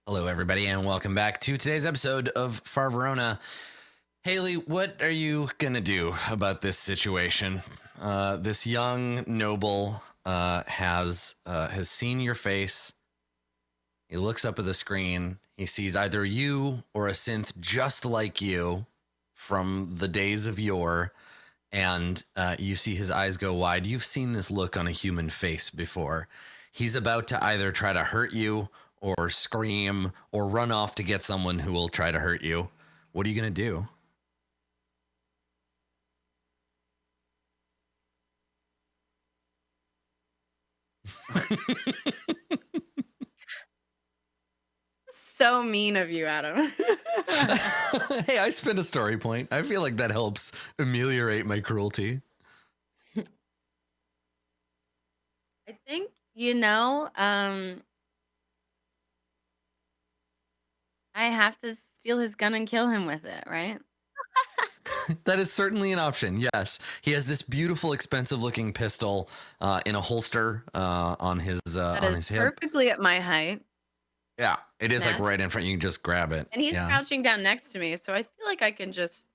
Hello, everybody, and welcome back to today's episode of Far Verona. Haley, what are you gonna do about this situation? This young noble has seen your face. He looks up at the screen. He sees either you or a synth just like you from the days of yore, and you see his eyes go wide. You've seen this look on a human face before. He's about to either try to hurt you or scream or run off to get someone who will try to hurt you. What are you going to do? So mean of you, Adam. Hey, I spent a story point. I feel like that helps ameliorate my cruelty. I think, I have to steal his gun and kill him with it, right? That is certainly an option. Yes, he has this beautiful, expensive-looking pistol in a holster on his hip. Perfectly at my height. Yeah, it is like right in front. You can just grab it. And he's crouching down next to me, so I feel like I can just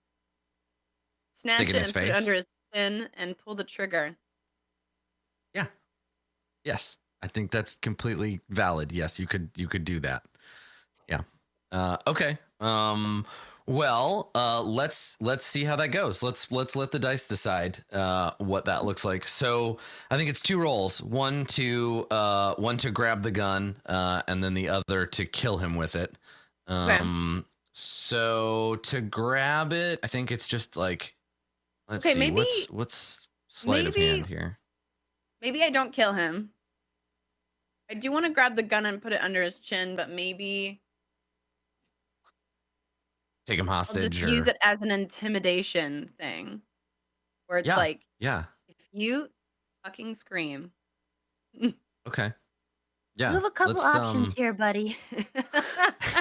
snatch it and put it under his chin and pull the trigger. Yeah. Yes, I think that's completely valid. Yes, you could do that. Yeah. Okay. Well, let's see how that goes. Let's let the dice decide what that looks like. So I think it's 2 rolls. One to grab the gun, and then the other to kill him with it. Okay. So to grab it, I think it's just like, let's see, maybe what's sleight of hand here. Maybe I don't kill him. I do want to grab the gun and put it under his chin, but maybe take him hostage. I'll just use it as an intimidation thing, where it's like, if you fucking scream. Okay. Yeah. You have a couple options here, buddy.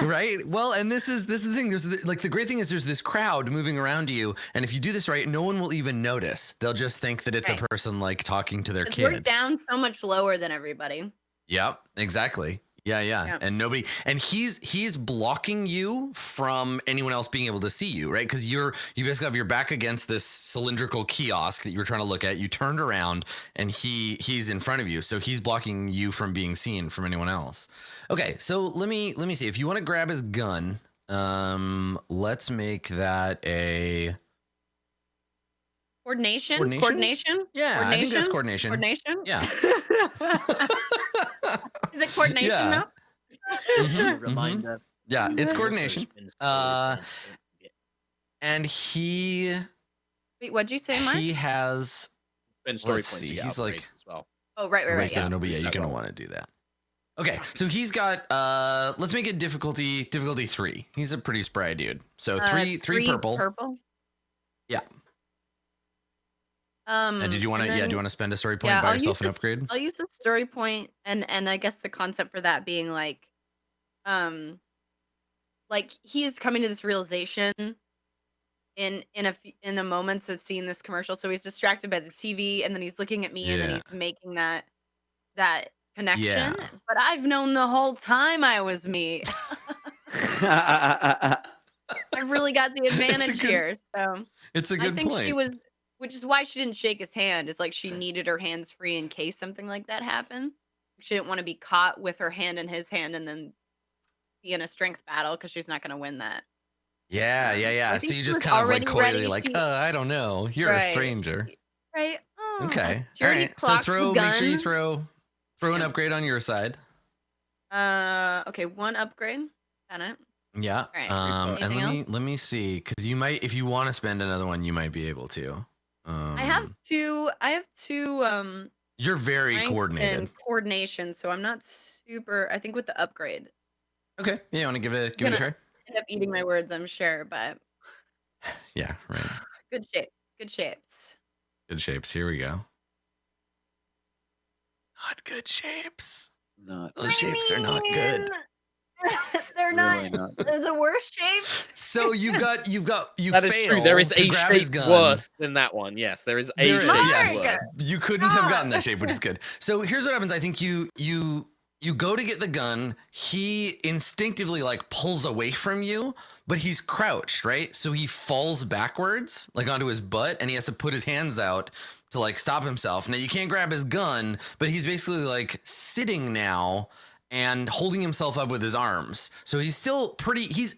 Right. Well, and this is the thing. There's the great thing is there's this crowd moving around you, and if you do this right, no one will even notice. They'll just think that it's a person like talking to their kid. We're down so much lower than everybody. Yep. Exactly. Yeah. And nobody, and he's blocking you from anyone else being able to see you, right? Because you basically have your back against this cylindrical kiosk that you were trying to look at. You turned around, and he's in front of you, so he's blocking you from being seen from anyone else. Okay, so let me see. If you want to grab his gun, let's make that a coordination. Yeah, I think that's coordination. Yeah. Is it coordination though? Reminder. Yeah, it's coordination. And he. Wait, what'd you say, Mark? He has. Let's see. He's like. As well. Oh, right. Yeah, no, but yeah, you're gonna want to do that. Okay, so he's got. Let's make it difficulty 3. He's a pretty spry dude. So three purple. Purple. Yeah. And did you want to? Do you want to spend a story point by yourself an upgrade? I'll use a story point, and I guess the concept for that being like he is coming to this realization in a moments of seeing this commercial, so he's distracted by the TV, and then he's looking at me, and then he's making that connection. Yeah. But I've known the whole time I was me. I've really got the advantage here, so it's a good point. I think she was. Which is why she didn't shake his hand. Is like she needed her hands free in case something like that happened. She didn't want to be caught with her hand in his hand and then be in a strength battle because she's not going to win that. Yeah. So you just kind of like coyly like, I don't know. You're a stranger. Right. Oh, okay. All right. So make sure you throw an upgrade on your side. Okay. 1 upgrade. Got it. Yeah. All right. And let me see, because you might, if you want to spend another one, you might be able to. I have two. You're very coordinated. And coordination, so I'm not super. I think with the upgrade. Okay. Yeah, you want to give it a try? End up eating my words, I'm sure, but. Yeah. Right. Good shapes. Good shapes. Here we go. Not good shapes. Those shapes are not good. They're really not the worst shape. So you that is true. There is a shape worse than that one. Yes, there is a shape worse. You couldn't have gotten that shape, which is good. So here's what happens. I think you You go to get the gun. He instinctively like pulls away from you, but he's crouched, right? So he falls backwards, like onto his butt, and he has to put his hands out to like stop himself. Now you can't grab his gun, but he's basically like sitting now and holding himself up with his arms. So he's still pretty. He's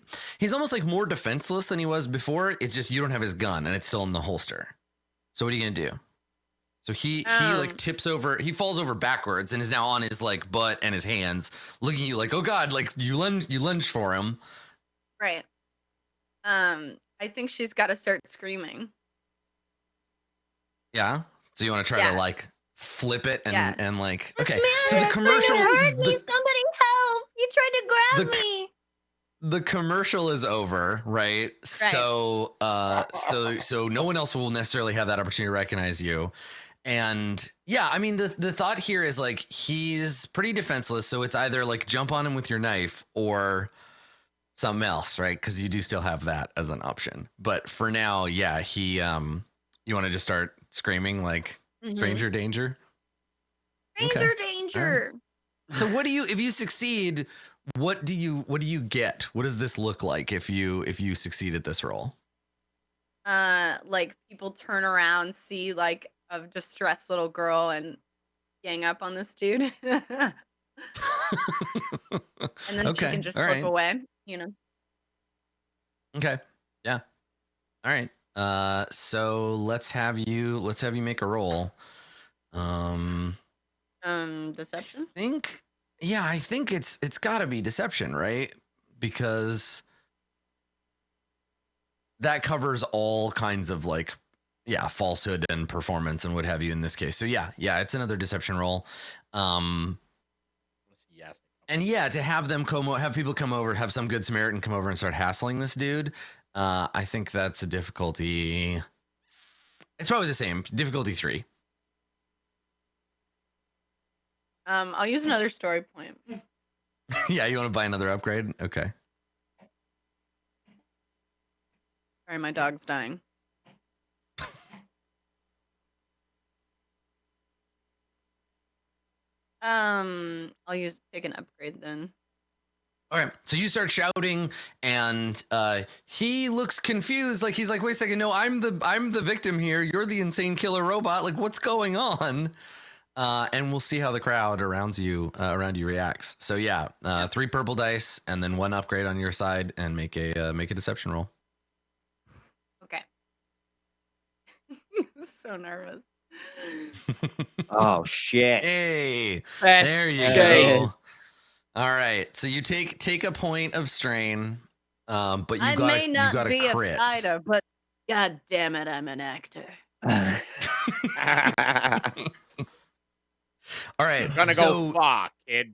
almost like more defenseless than he was before. It's just you don't have his gun, and it's still in the holster. So what are you gonna do? So he like tips over, he falls over backwards and is now on his like butt and his hands, looking at you like, oh God, like you lunge for him. Right. I think she's got to start screaming. Yeah. So you want to try to like flip it and like, okay. This So man the commercial, hurt me. Somebody help! You tried to grab me. The commercial is over, right? So so no one else will necessarily have that opportunity to recognize you. And yeah, I mean, the thought here is like he's pretty defenseless. So it's either like jump on him with your knife or something else, right? Because you do still have that as an option. But for now, yeah, he you want to just start screaming like stranger danger? Stranger danger. Right. So what do you, if you succeed, what do you get? What does this look like if you succeed at this roll? Like people turn around, see like a distressed little girl and gang up on this dude. And then she can just slip away, you know. Okay. Yeah. All right. So let's have you make a roll. Deception? I think it's gotta be deception, right? Because that covers all kinds of like, falsehood and performance and what have you in this case. So yeah, it's another deception roll. And to have them have people come over, have some good Samaritan come over and start hassling this dude. I think that's a difficulty. It's probably the same difficulty 3. I'll use another story point. Yeah, you want to buy another upgrade? Okay. Sorry, my dog's dying. I'll take an upgrade then. All right, so you start shouting, and he looks confused. Like he's like, "Wait a second, no, I'm the victim here. You're the insane killer robot. Like, what's going on?" And we'll see how the crowd around you reacts. So 3 purple dice, and then 1 upgrade on your side, and make a deception roll. Okay. So nervous. Oh shit! Hey, there you go. All right, so you take a point of strain, but you got be a crit. A fighter, but god damn it, I'm an actor. All right, I'm gonna go fuck, kid.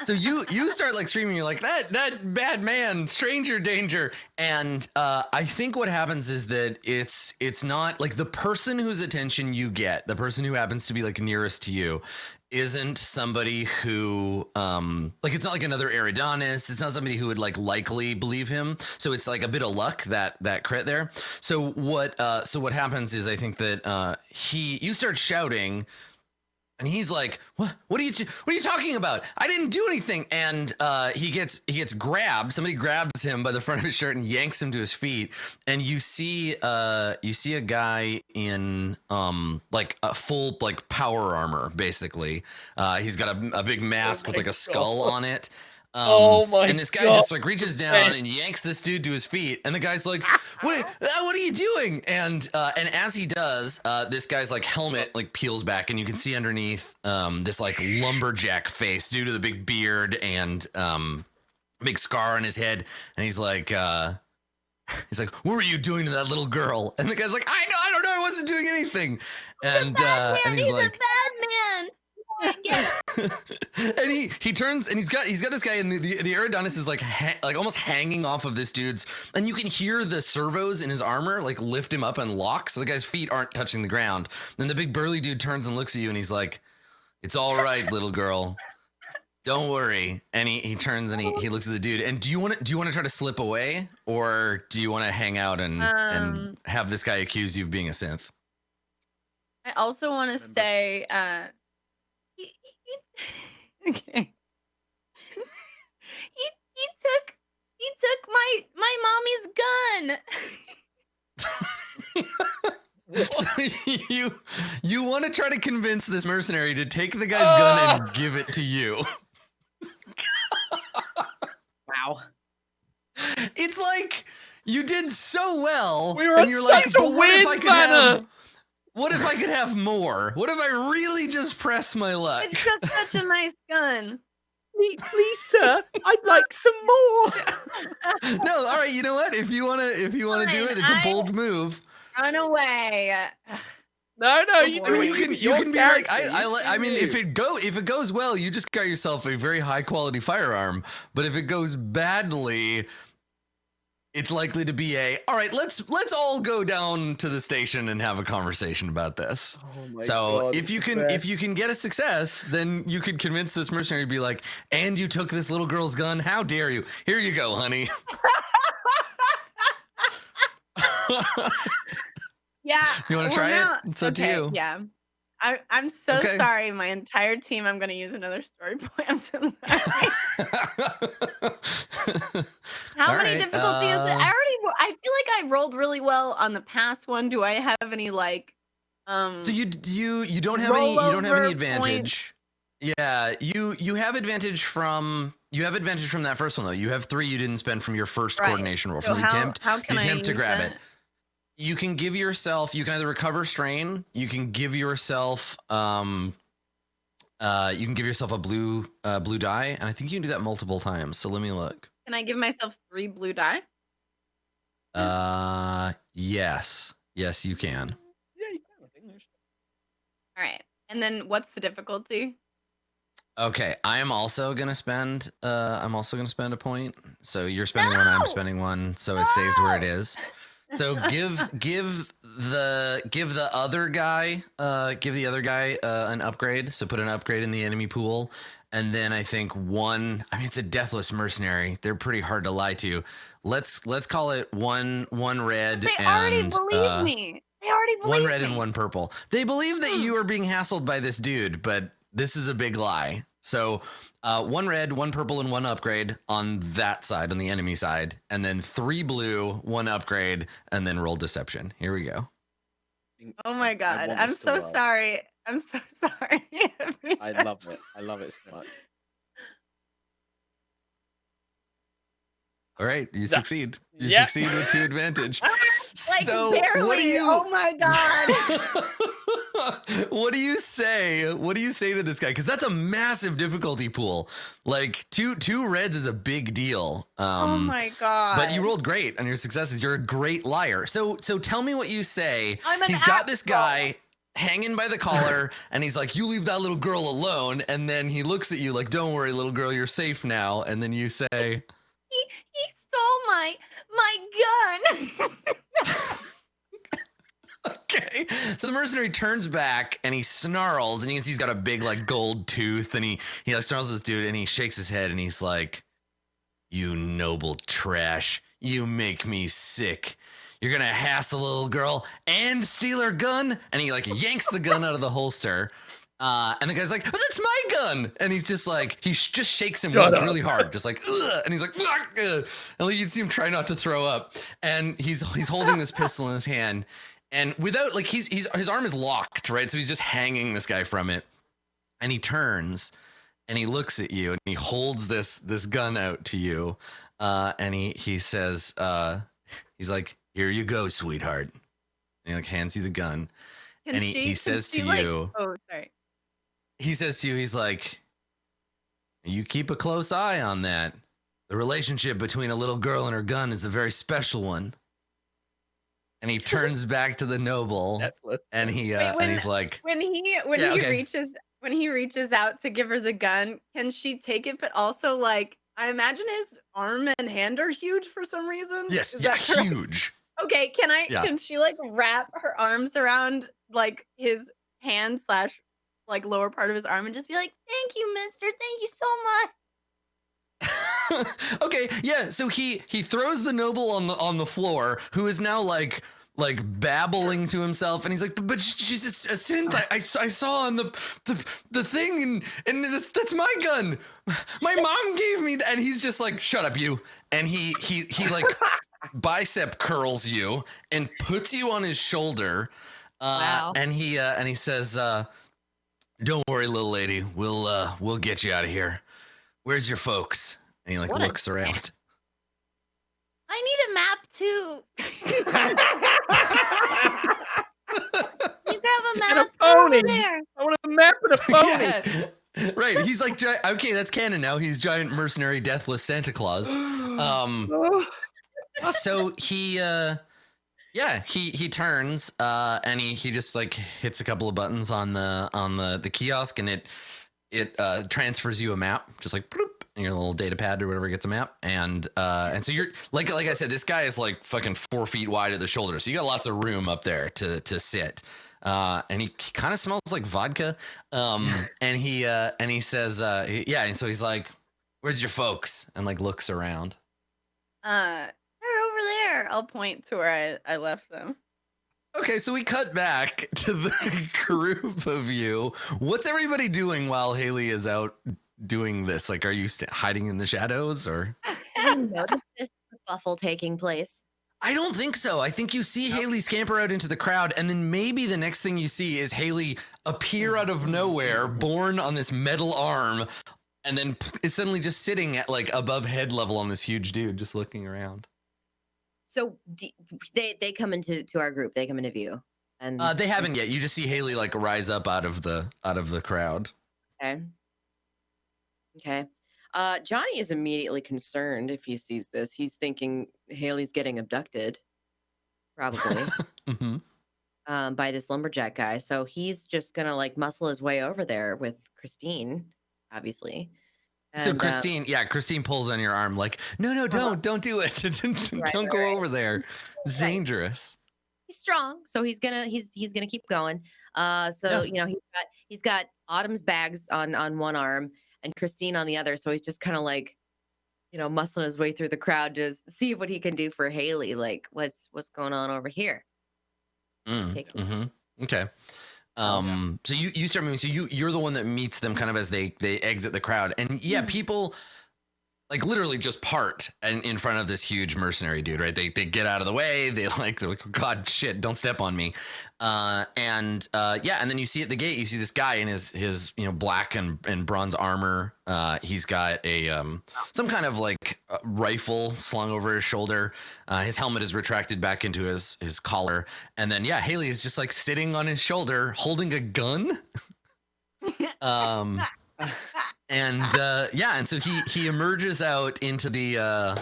So you start like screaming. You're like that bad man, stranger danger. And I think what happens is that it's not like the person whose attention you get, the person who happens to be like nearest to you, isn't somebody who like it's not like another Eridanus. It's not somebody who would like likely believe him. So it's like a bit of luck that crit there. So what happens is I think that you start shouting. And he's like, what are you talking about? I didn't do anything. And he gets grabbed. Somebody grabs him by the front of his shirt and yanks him to his feet. And you see a guy in like a full like power armor, basically. He's got a big mask with like a skull on it. And this guy just like reaches down and yanks this dude to his feet, and the guy's like, what are you doing? And as he does, this guy's like helmet like peels back, and you can see underneath this like lumberjack face due to the big beard and big scar on his head. And he's like, what were you doing to that little girl? And the guy's like, I don't know, I wasn't doing anything. And he's like, a bad man. And he turns and he's got this guy, and the Eridanus is like almost hanging off of this dude's, and you can hear the servos in his armor like lift him up and lock, so the guy's feet aren't touching the ground. Then the big burly dude turns and looks at you, and he's like, "It's all right, little girl. Don't worry." And he turns and he looks at the dude. And do you want to try to slip away, or do you want to hang out and have this guy accuse you of being a synth? I also want to say Okay. He took my mommy's gun. So you want to try to convince this mercenary to take the guy's gun and give it to you. Wow. It's like you did so well, We were and on you're like, such a but what if I win, could have? Vana. What if I could have more? What if I really just press my luck? It's just such a nice gun. Please, sir, I'd like some more. No, all right. You know what? If you wanna do it, it's a bold move. Run away. No, you I do mean, it. you can Your be like, character, I mean, you. if it goes well, you just got yourself a very high quality firearm. But if it goes badly, it's likely to be all right, let's all go down to the station and have a conversation about this. Oh my So God, if you can get a success, then you could convince this mercenary to be like, and you took this little girl's gun. How dare you? Here you go, honey. Yeah. You want to try it? It's up to you. Yeah. I'm so Okay. sorry. My entire team, I'm going to use another story point. I'm so sorry. How All many right, difficulty is it? I feel like I rolled really well on the past one. Do I have any like So you don't have any rollover advantage. Yeah, you have advantage from that first one though. You have 3 you didn't spend from your first Right. coordination roll So from the how attempt. can the I attempt to use grab that? it. You can give yourself. You can either recover strain. You can give yourself. You can give yourself a blue die, and I think you can do that multiple times. So let me look. Can I give myself 3 blue die? Yes, you can. Yeah, you can. I think there's- All right. And then what's the difficulty? Okay, I am also gonna spend. I'm also gonna spend a point. So you're spending one. I'm spending one. So it stays where it is. So give the other guy an upgrade. So put an upgrade in the enemy pool, and then I think one. I mean, it's a deathless mercenary. They're pretty hard to lie to. Let's call it one red. They already believe me. They already believe one red me. and one purple. They believe that you are being hassled by this dude, but this is a big lie. So one red, one purple, and one upgrade on that side, on the enemy side, and then 3 blue, 1 upgrade, and then roll deception. Here we go. Oh my I God. want I'm this to so work. sorry. I'm so sorry. I love it. I love it so much. All right, you succeed. You Yep. succeed with 2 advantage. Like So barely. what do you? Oh my God. What do you say? What do you say to this guy? Because that's a massive difficulty pool. Like two reds is a big deal. Oh my God. But you rolled great on your successes. You're a great liar. So tell me what you say. I'm an He's got this asshole. guy hanging by the collar, and he's like, "You leave that little girl alone." And then he looks at you like, "Don't worry, little girl, you're safe now." And then you say, He stole my gun. okay. So the mercenary turns back and he snarls, and you can see he's got a big like gold tooth, and he like snarls at this dude, and he shakes his head, and he's like, "You noble trash, you make me sick. You're gonna hassle a little girl and steal her gun?" And he like yanks the gun out of the holster. And the guy's like, "But that's my gun!" And he's just like, just shakes him once really hard, just like, ugh! And he's like, ugh! And like, you see him try not to throw up. And he's holding this pistol in his hand, and without like his arm is locked, right? So he's just hanging this guy from it. And he turns and he looks at you and he holds this gun out to you, and he says, he's like, "Here you go, sweetheart." And he like hands you the gun, and he says to you, oh, sorry. he says to you, he's like, "You keep a close eye on that. The relationship between a little girl and her gun is a very special one." And he turns back to the noble, and and he's like, when he reaches out to give her the gun, can she take it? But also, like, I imagine his arm and hand are huge for some reason. "Yes, Is yeah, that correct? huge." Okay, Yeah. can she like wrap her arms around like his hand / like lower part of his arm and just be like, "Thank you, mister. Thank you so much." Okay, yeah. So he throws the noble on the floor, who is now like like babbling to himself, and he's like, but she's a synth. I saw on the thing, and that's my gun. My mom gave me that. And he's just like, shut up, you. And he like bicep curls you and puts you on his shoulder. Wow. And he says, don't worry, little lady. We'll get you out of here. Where's your folks? And he like looks around. I need a map too. You grab a map. a pony. Over there. I want a map and a pony. Yeah. Right. He's like, okay, that's canon now. He's giant mercenary deathless Santa Claus. So he turns and he just like hits a couple of buttons on the kiosk, and it transfers you a map, just like bloop, and your little data pad or whatever gets a map, and so you're like I said, this guy is like fucking 4 feet wide at the shoulder, so you got lots of room up there to sit. And he kind of smells like vodka. And he says, and so he's like, where's your folks? And like looks around. They're over there. I'll point to where I left them. Okay, so we cut back to the group of you. What's everybody doing while Haley is out doing this? Like, are you hiding in the shadows, or? I noticed this kerfuffle taking place. I don't think so. I think you see Haley scamper out into the crowd, and then maybe the next thing you see is Haley appear out of nowhere, born on this metal arm, and then is suddenly just sitting at like above head level on this huge dude, just looking around. So they come into our group. They come into view, and they haven't yet. You just see Haley like rise up out of the crowd. Okay. Johnny is immediately concerned if he sees this. He's thinking Haley's getting abducted, probably, by this lumberjack guy. So he's just gonna like muscle his way over there with Christine, obviously. And, so Christine pulls on your arm like, no, don't do it. Don't go over there. It's dangerous. He's strong, so he's gonna keep going. He's got Autumn's bags on one arm and Christine on the other, so he's just kind of like, muscling his way through the crowd to see what he can do for Haley. Like, what's going on over here? Okay. So you start moving. So you're the one that meets them kind of as they exit the crowd, and people like literally just part in front of this huge mercenary dude, right? They get out of the way. They're like, God, shit, don't step on me. And then you see at the gate, you see this guy in his black and bronze armor. He's got a some kind of like rifle slung over his shoulder. His helmet is retracted back into his collar. And then Haley is just like sitting on his shoulder holding a gun. And so he emerges out into the out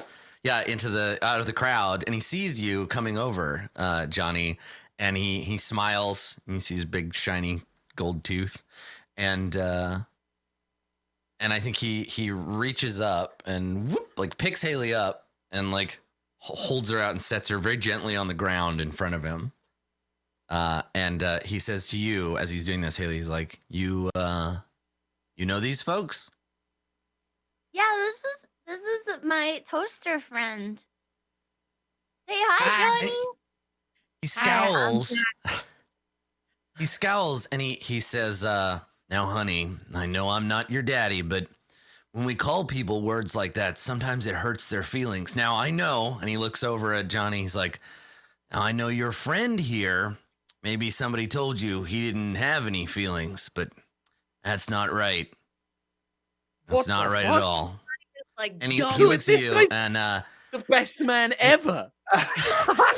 of the crowd, and he sees you coming over, Johnny, and he smiles, and he sees big shiny gold tooth, and I think he reaches up and like picks Haley up and like holds her out and sets her very gently on the ground in front of him. And he says to you as he's doing this, Haley, he's like, you know these folks? Yeah, this is my toaster friend. Say hi, Johnny. He scowls. He scowls and he says, now, honey, I know I'm not your daddy, but when we call people words like that, sometimes it hurts their feelings. Now, I know, and he looks over at Johnny, he's like, now I know your friend here. Maybe somebody told you he didn't have any feelings, but that's not right. That's not right at all. Like, and he looks at you and the best man ever.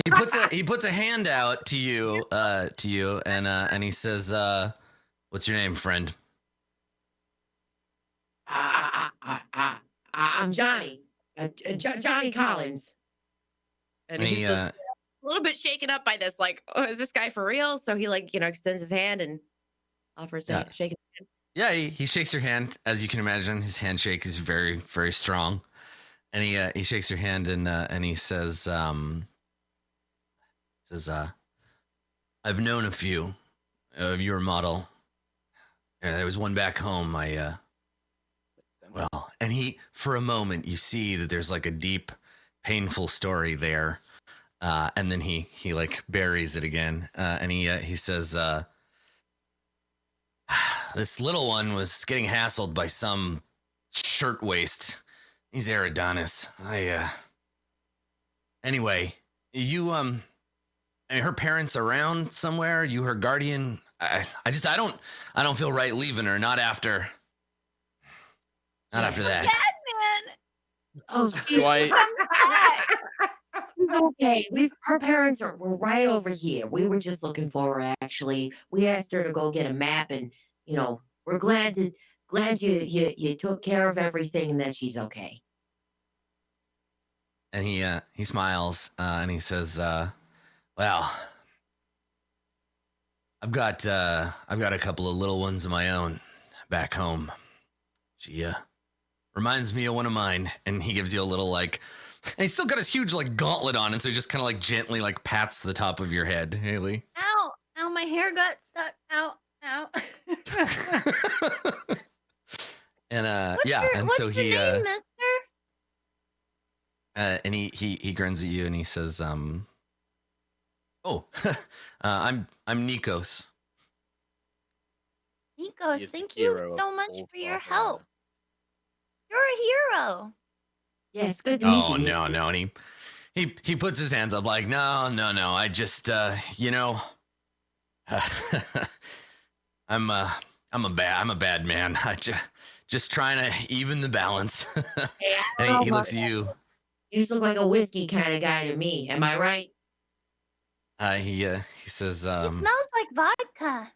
he puts a hand out to you and he says, what's your name, friend? I'm Johnny. Johnny Collins. And he's just a little bit shaken up by this, like, oh, is this guy for real? So he extends his hand and offers to shake his hand. Yeah, he shakes your hand. As you can imagine, his handshake is very, very strong. And he shakes your hand and he says, I've known a few of your model. There was one back home. And for a moment, you see that there's like a deep, painful story there. And then he like buries it again. And he says, this little one was getting hassled by some shirtwaist. He's Eridanus. Anyway, you, I mean, her parents around somewhere? You her guardian? I don't feel right leaving her. Not after that. Dad, man. Oh, she's okay. Her parents were right over here. We were just looking for her. Actually, we asked her to go get a map, and we're glad you took care of everything, and that she's okay. And he smiles and he says, "Well, I've got a couple of little ones of my own back home. She reminds me of one of mine." And he gives you a little like, and he's still got his huge like gauntlet on, and so he just kind of like gently like pats the top of your head, Haley. Ow! Ow! My hair got stuck. Ow! Ow! And what's so your he name, mister? and he grins at you and he says, I'm Nikos. Nikos, thank you so much for your help. You're a hero. Yes, good to meet you. Oh no, and he puts his hands up like, no. I just I'm a bad man. I just trying to even the balance. And he looks at you. You just look like a whiskey kind of guy to me. Am I right? He says, It smells like vodka.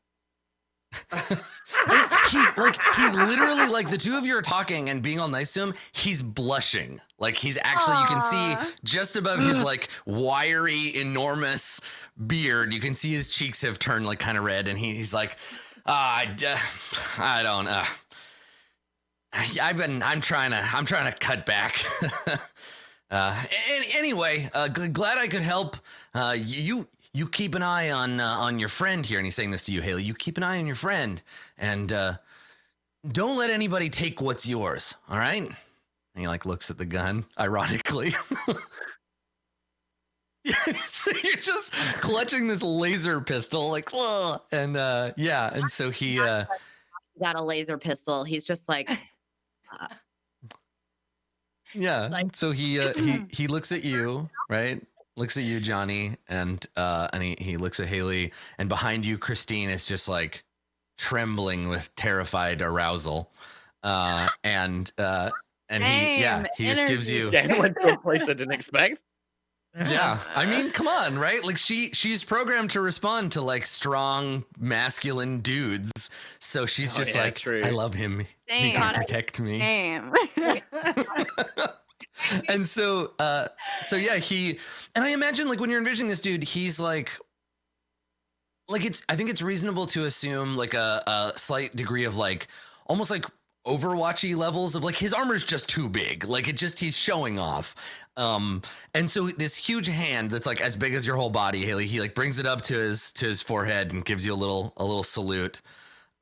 he's literally like, the two of you are talking and being all nice to him. He's blushing. Like he's actually, you can see just above his like wiry, enormous beard, you can see his cheeks have turned like kind of red, and he's like, I don't I'm trying to cut back. Anyway, glad I could help. You keep an eye on your friend here, and he's saying this to you, Haley. You keep an eye on your friend, and don't let anybody take what's yours. All right? And he like looks at the gun, ironically. So you're just clutching this laser pistol, like, whoa. And and so he got a laser pistol. He's just like, so he looks at you, right? Looks at you, Johnny, and he looks at Haley, and behind you, Christine is just like trembling with terrified arousal, and he just gives you. Dan went to a place I didn't expect. Yeah, I mean, come on, right? Like she's programmed to respond to like strong masculine dudes, so she's just like, true. I love him. He can protect me. Damn. And so he, and I imagine like when you're envisioning this dude, he's like I think it's reasonable to assume like a slight degree of like almost like Overwatchy levels of like his armor's just too big. Like he's showing off. And so this huge hand that's like as big as your whole body, Haley, he like brings it up to his forehead and gives you a little salute.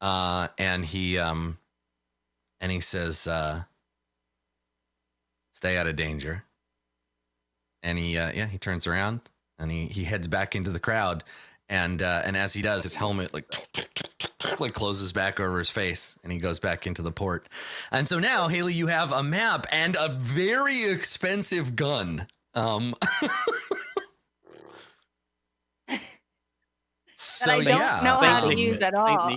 And he says, stay out of danger. And he turns around and he heads back into the crowd. And as he does, his helmet like closes back over his face, and he goes back into the port. And so now, Haley, you have a map and a very expensive gun. So I don't know how to use at all.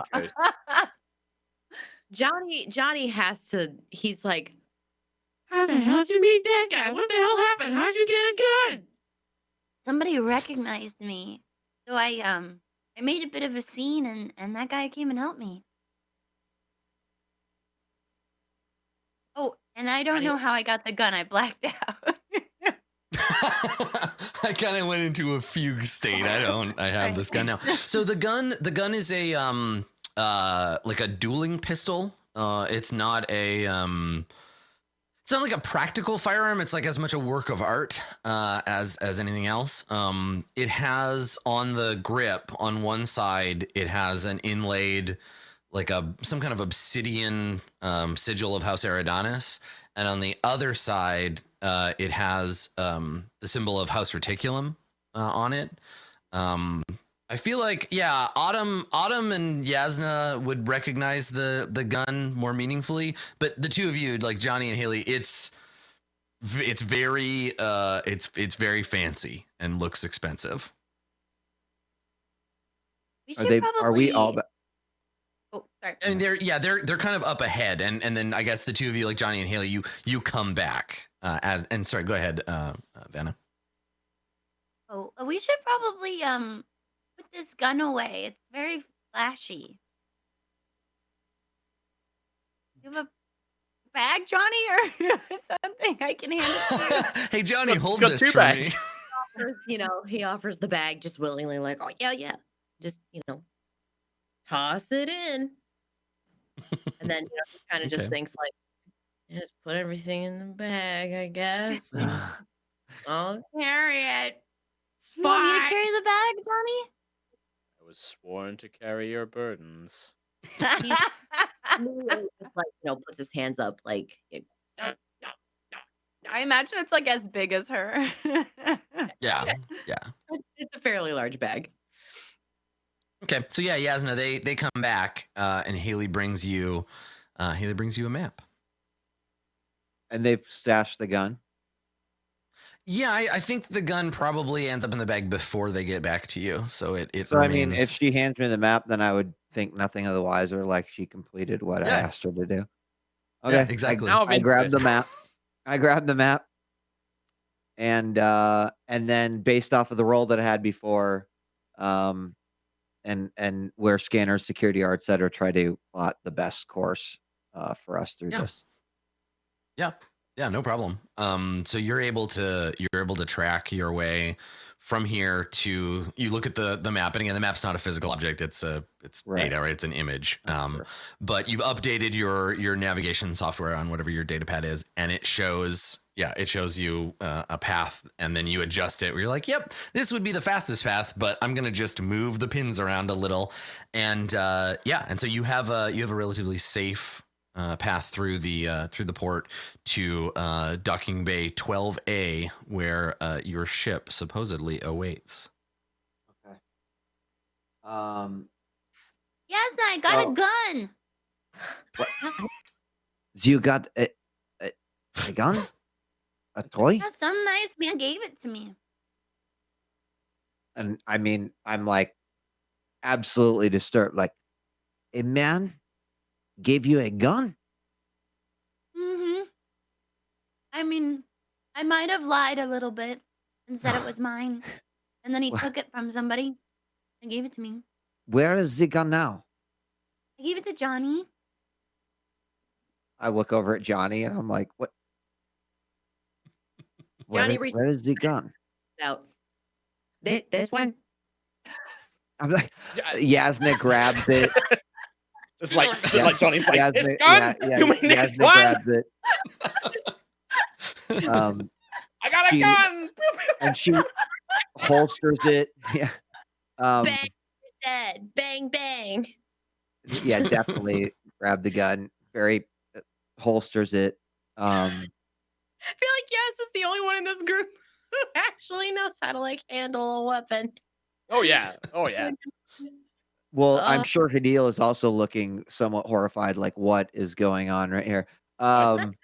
Johnny has to. He's like, how the hell did you meet that guy? What the hell happened? How'd you get a gun? Somebody recognized me. So I made a bit of a scene, and that guy came and helped me. Oh, and I don't know how I got the gun. I blacked out. I kind of went into a fugue state. I have this gun now. So the gun is a like a dueling pistol. It's not like a practical firearm. It's like as much a work of art as anything else. It has on the grip on one side, it has an inlaid like some kind of obsidian sigil of House Eridanus, and on the other side, it has the symbol of House Reticulum. on it. I feel like, yeah, Autumn and Yasna would recognize the gun more meaningfully, but the two of you, like Johnny and Haley, it's very it's very fancy and looks expensive. We should probably. Are we all? Oh, sorry. And they're kind of up ahead, and then I guess the two of you, like Johnny and Haley, you come back sorry, go ahead, Vanna. Oh, we should probably put this gun away. It's very flashy. You have a bag, Johnny, or something I can hand it to you? Hey, Johnny, hold got this two for bags. me. He offers the bag just willingly, like, oh yeah, just toss it in, and then he kind of just thinks like, just put everything in the bag, I guess. I'll carry it. It's You want me to fine. carry the bag, Johnny? I was sworn to carry your burdens. He's immediately just like, puts his hands up like, no. I imagine it's like as big as her. Yeah. It's a fairly large bag. Okay, so yeah, Yasna, they come back, and Haley brings you a map. And they've stashed the gun. Yeah, I think the gun probably ends up in the bag before they get back to you. So it So remains... I mean, if she hands me the map, then I would think nothing of the wiser, like she completed what I asked her to do. Okay, yeah, exactly. I grabbed the map. And then based off of the roll that I had before, and where scanners, security are, et cetera, try to plot the best course for us through this. Yeah, no problem. So you're able to track your way from here to, you look at the map, and again, the map's not a physical object, it's data, right? It's an image. Sure. But you've updated your navigation software on whatever your data pad is, and it shows you a path, and then you adjust it where you're like, yep, this would be the fastest path, but I'm gonna just move the pins around a little, and and so you have a relatively safe path through the port to docking bay 12A, where your ship supposedly awaits. Okay. Yes, I got a gun. What? So you got a gun? A toy? Yeah, some nice man gave it to me. And I mean, I'm like absolutely disturbed. Like, a man gave you a gun? Mm-hmm. I mean, I might have lied a little bit and said it was mine. And then he took it from somebody and gave it to me. Where is the gun now? I gave it to Johnny. I look over at Johnny and I'm like, what? Johnny, where is the gun? Out. This one? I'm like, Yasna grabs it. It's like Johnny's like, Yasna, this gun? You mean this Yasna one? grabs it. I got a gun! And she holsters it. Yeah. Bang, dead. Bang, bang. Yeah, definitely grab the gun. Very holsters it. I feel like Yas is the only one in this group who actually knows how to like handle a weapon. Oh yeah. Well, I'm sure Hadil is also looking somewhat horrified, like, what is going on right here? Lord.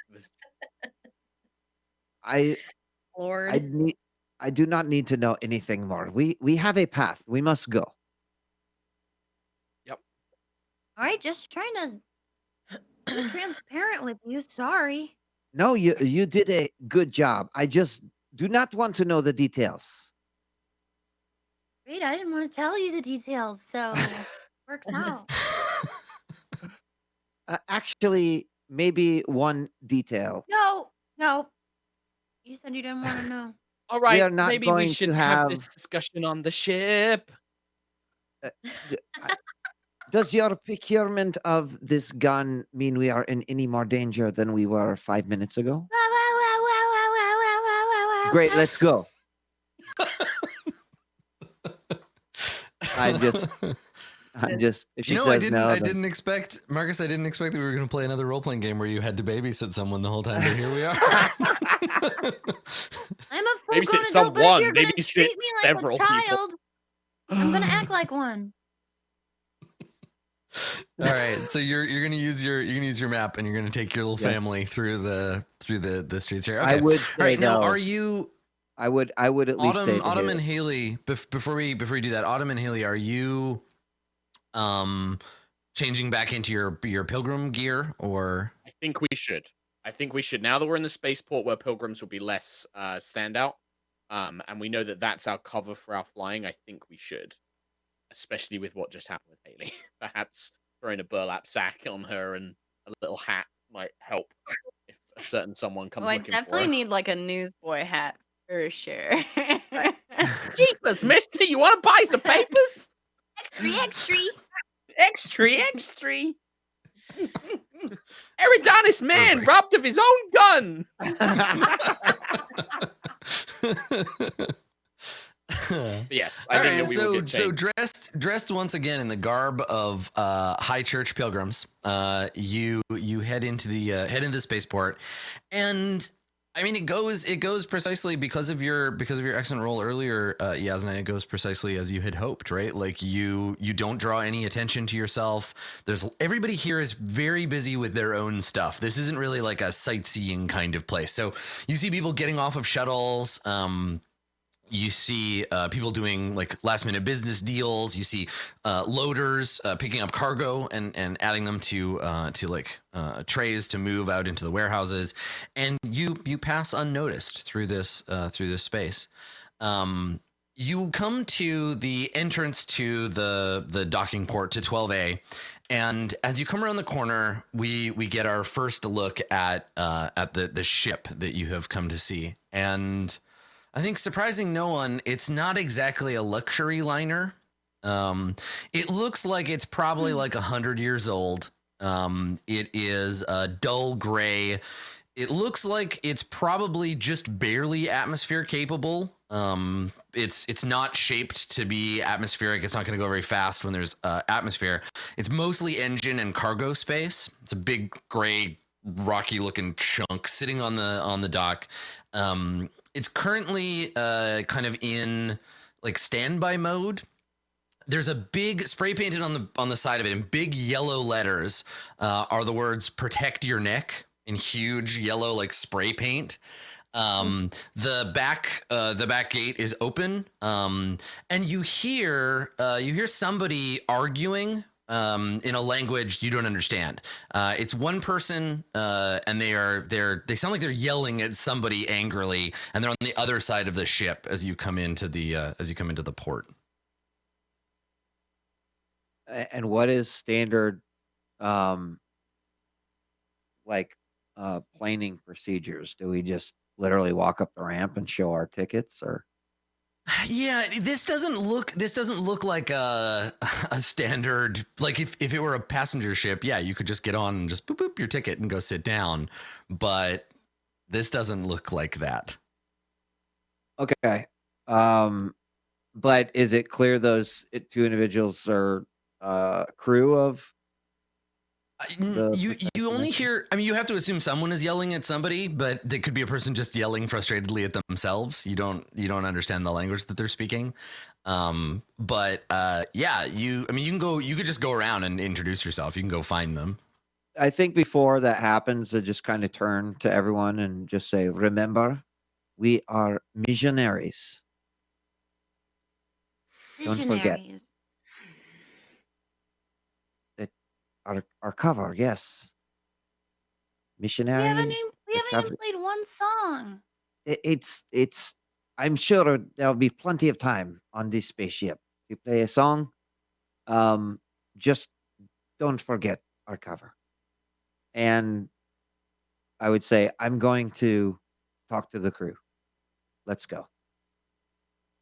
I do not need to know anything more. We have a path. We must go. Yep. All right, just trying to be transparent with you. Sorry. No, you did a good job. I just do not want to know the details. Great, I didn't want to tell you the details, so works out. Actually, maybe one detail. No. You said you didn't want to know. All right, are not maybe we going should to have this have- discussion on the ship. Does your procurement of this gun mean we are in any more danger than we were 5 minutes ago? Great, let's go. I'm just if she You know, says no, I then didn't expect, Marcus. I didn't expect that we were going to play another role playing game where you had to babysit someone the whole time. But here we are. I'm a full Babysit grown adult, but if you're someone, gonna babysit treat me like a several people. child, I'm gonna act like one. All right, so you're gonna use your map and you're gonna take your little family through the streets here. Okay. I would All say right, now though, are you I would at least say to Autumn Haley, and Haley? Before we do that, Autumn and Haley, are you changing back into your pilgrim gear, or I think we should. Now that we're in the spaceport where pilgrims will be less standout, and we know that that's our cover for our flying, I think we should. Especially with what just happened with Haley. Perhaps throwing a burlap sack on her and a little hat might help if a certain someone comes I looking definitely for her. need like a newsboy hat for sure. Jeepers, mister, you want to buy some papers? Extra. Extra. Eridanis man Perfect. robbed of his own gun. Yes, I think that we will get changed. Dressed once again in the garb of high church pilgrims, you head into the spaceport, and I mean it goes precisely because of your excellent roll earlier, Yasna. It goes precisely as you had hoped, right? Like you don't draw any attention to yourself. Everybody here is very busy with their own stuff. This isn't really like a sightseeing kind of place. So you see people getting off of shuttles. You see people doing like last minute business deals. You see loaders picking up cargo and adding them to trays to move out into the warehouses. And you pass unnoticed through this space. You come to the entrance to the docking port to 12A. And as you come around the corner, we get our first look at the ship that you have come to see. And I think surprising no one, it's not exactly a luxury liner. It looks like it's probably like 100 years old. It is a dull gray. It looks like it's probably just barely atmosphere capable. It's not shaped to be atmospheric. It's not going to go very fast when there's atmosphere. It's mostly engine and cargo space. It's a big gray, rocky looking chunk sitting on the dock. It's currently kind of in like standby mode. There's a big spray painted on the side of it in big yellow letters are the words "Protect Your Neck" in huge yellow like spray paint. The back gate is open, and you hear somebody arguing in a language you don't understand. It's one person, and they sound like they're yelling at somebody angrily, and they're on the other side of the ship as you come into the port. and what is standard, planing procedures? Do we just literally walk up the ramp and show our tickets, or? Yeah, this doesn't look like a standard, like if it were a passenger ship, yeah, you could just get on and just boop boop your ticket and go sit down, but this doesn't look like that. Okay. But is it clear those two individuals are crew of? You only hear, I mean, you have to assume someone is yelling at somebody, but there could be a person just yelling frustratedly at themselves. You don't understand the language that they're speaking. But yeah, you could just go around and introduce yourself. You can go find them. I think before that happens, I just kind of turn to everyone and just say, "Remember, we are missionaries. Don't forget that our cover, yes, missionaries." We haven't even played one song. It's. I'm sure there'll be plenty of time on this spaceship to play a song. Just don't forget our cover. And I would say, I'm going to talk to the crew. Let's go.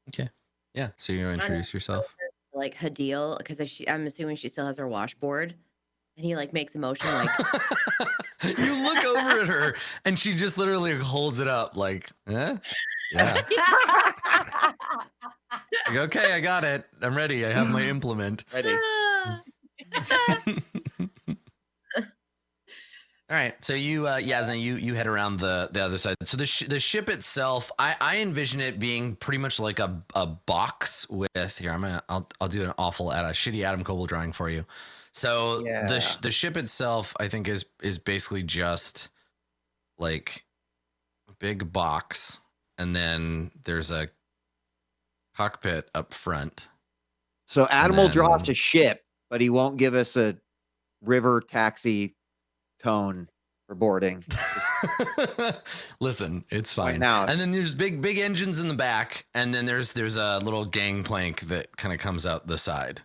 Okay. Yeah. So you introduce yourself. Like Hadil, because I'm assuming she still has her washboard, and he like makes a motion like. You look over at her, and she just literally holds it up, like, eh? Yeah. Like, okay, I got it. I'm ready. I have my implement. Ready. All right, so you, Yasna, you head around the other side. So the ship itself, I envision it being pretty much like a box with here. I'll do an shitty Adam Coble drawing for you. So the ship itself, I think is basically just like a big box, and then there's a cockpit up front. So Adam will draw us a ship, but he won't give us a river taxi tone for boarding. Listen, it's fine. Now. And then there's big engines in the back, and then there's a little gangplank that kind of comes out the side.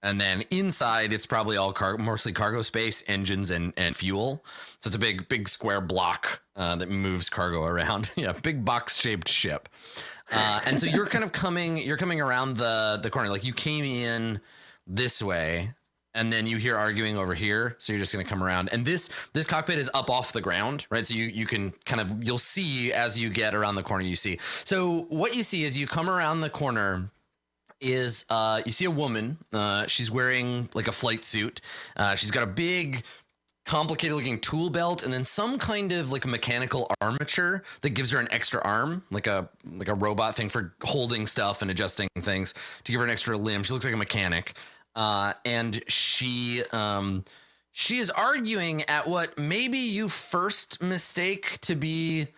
And then inside it's probably all mostly cargo space, engines and fuel. So it's a big square block that moves cargo around. Yeah, big box shaped ship. And so you're coming around the corner. Like you came in this way, and then you hear arguing over here. So you're just going to come around. And this cockpit is up off the ground, right? So you can you'll see as you get around the corner, you see. So what you see is you come around the corner is you see a woman. She's wearing like a flight suit. She's got a big, complicated looking tool belt, and then some kind of like mechanical armature that gives her an extra arm, like a robot thing for holding stuff and adjusting things to give her an extra limb. She looks like a mechanic. And she is arguing at what maybe you first mistake to be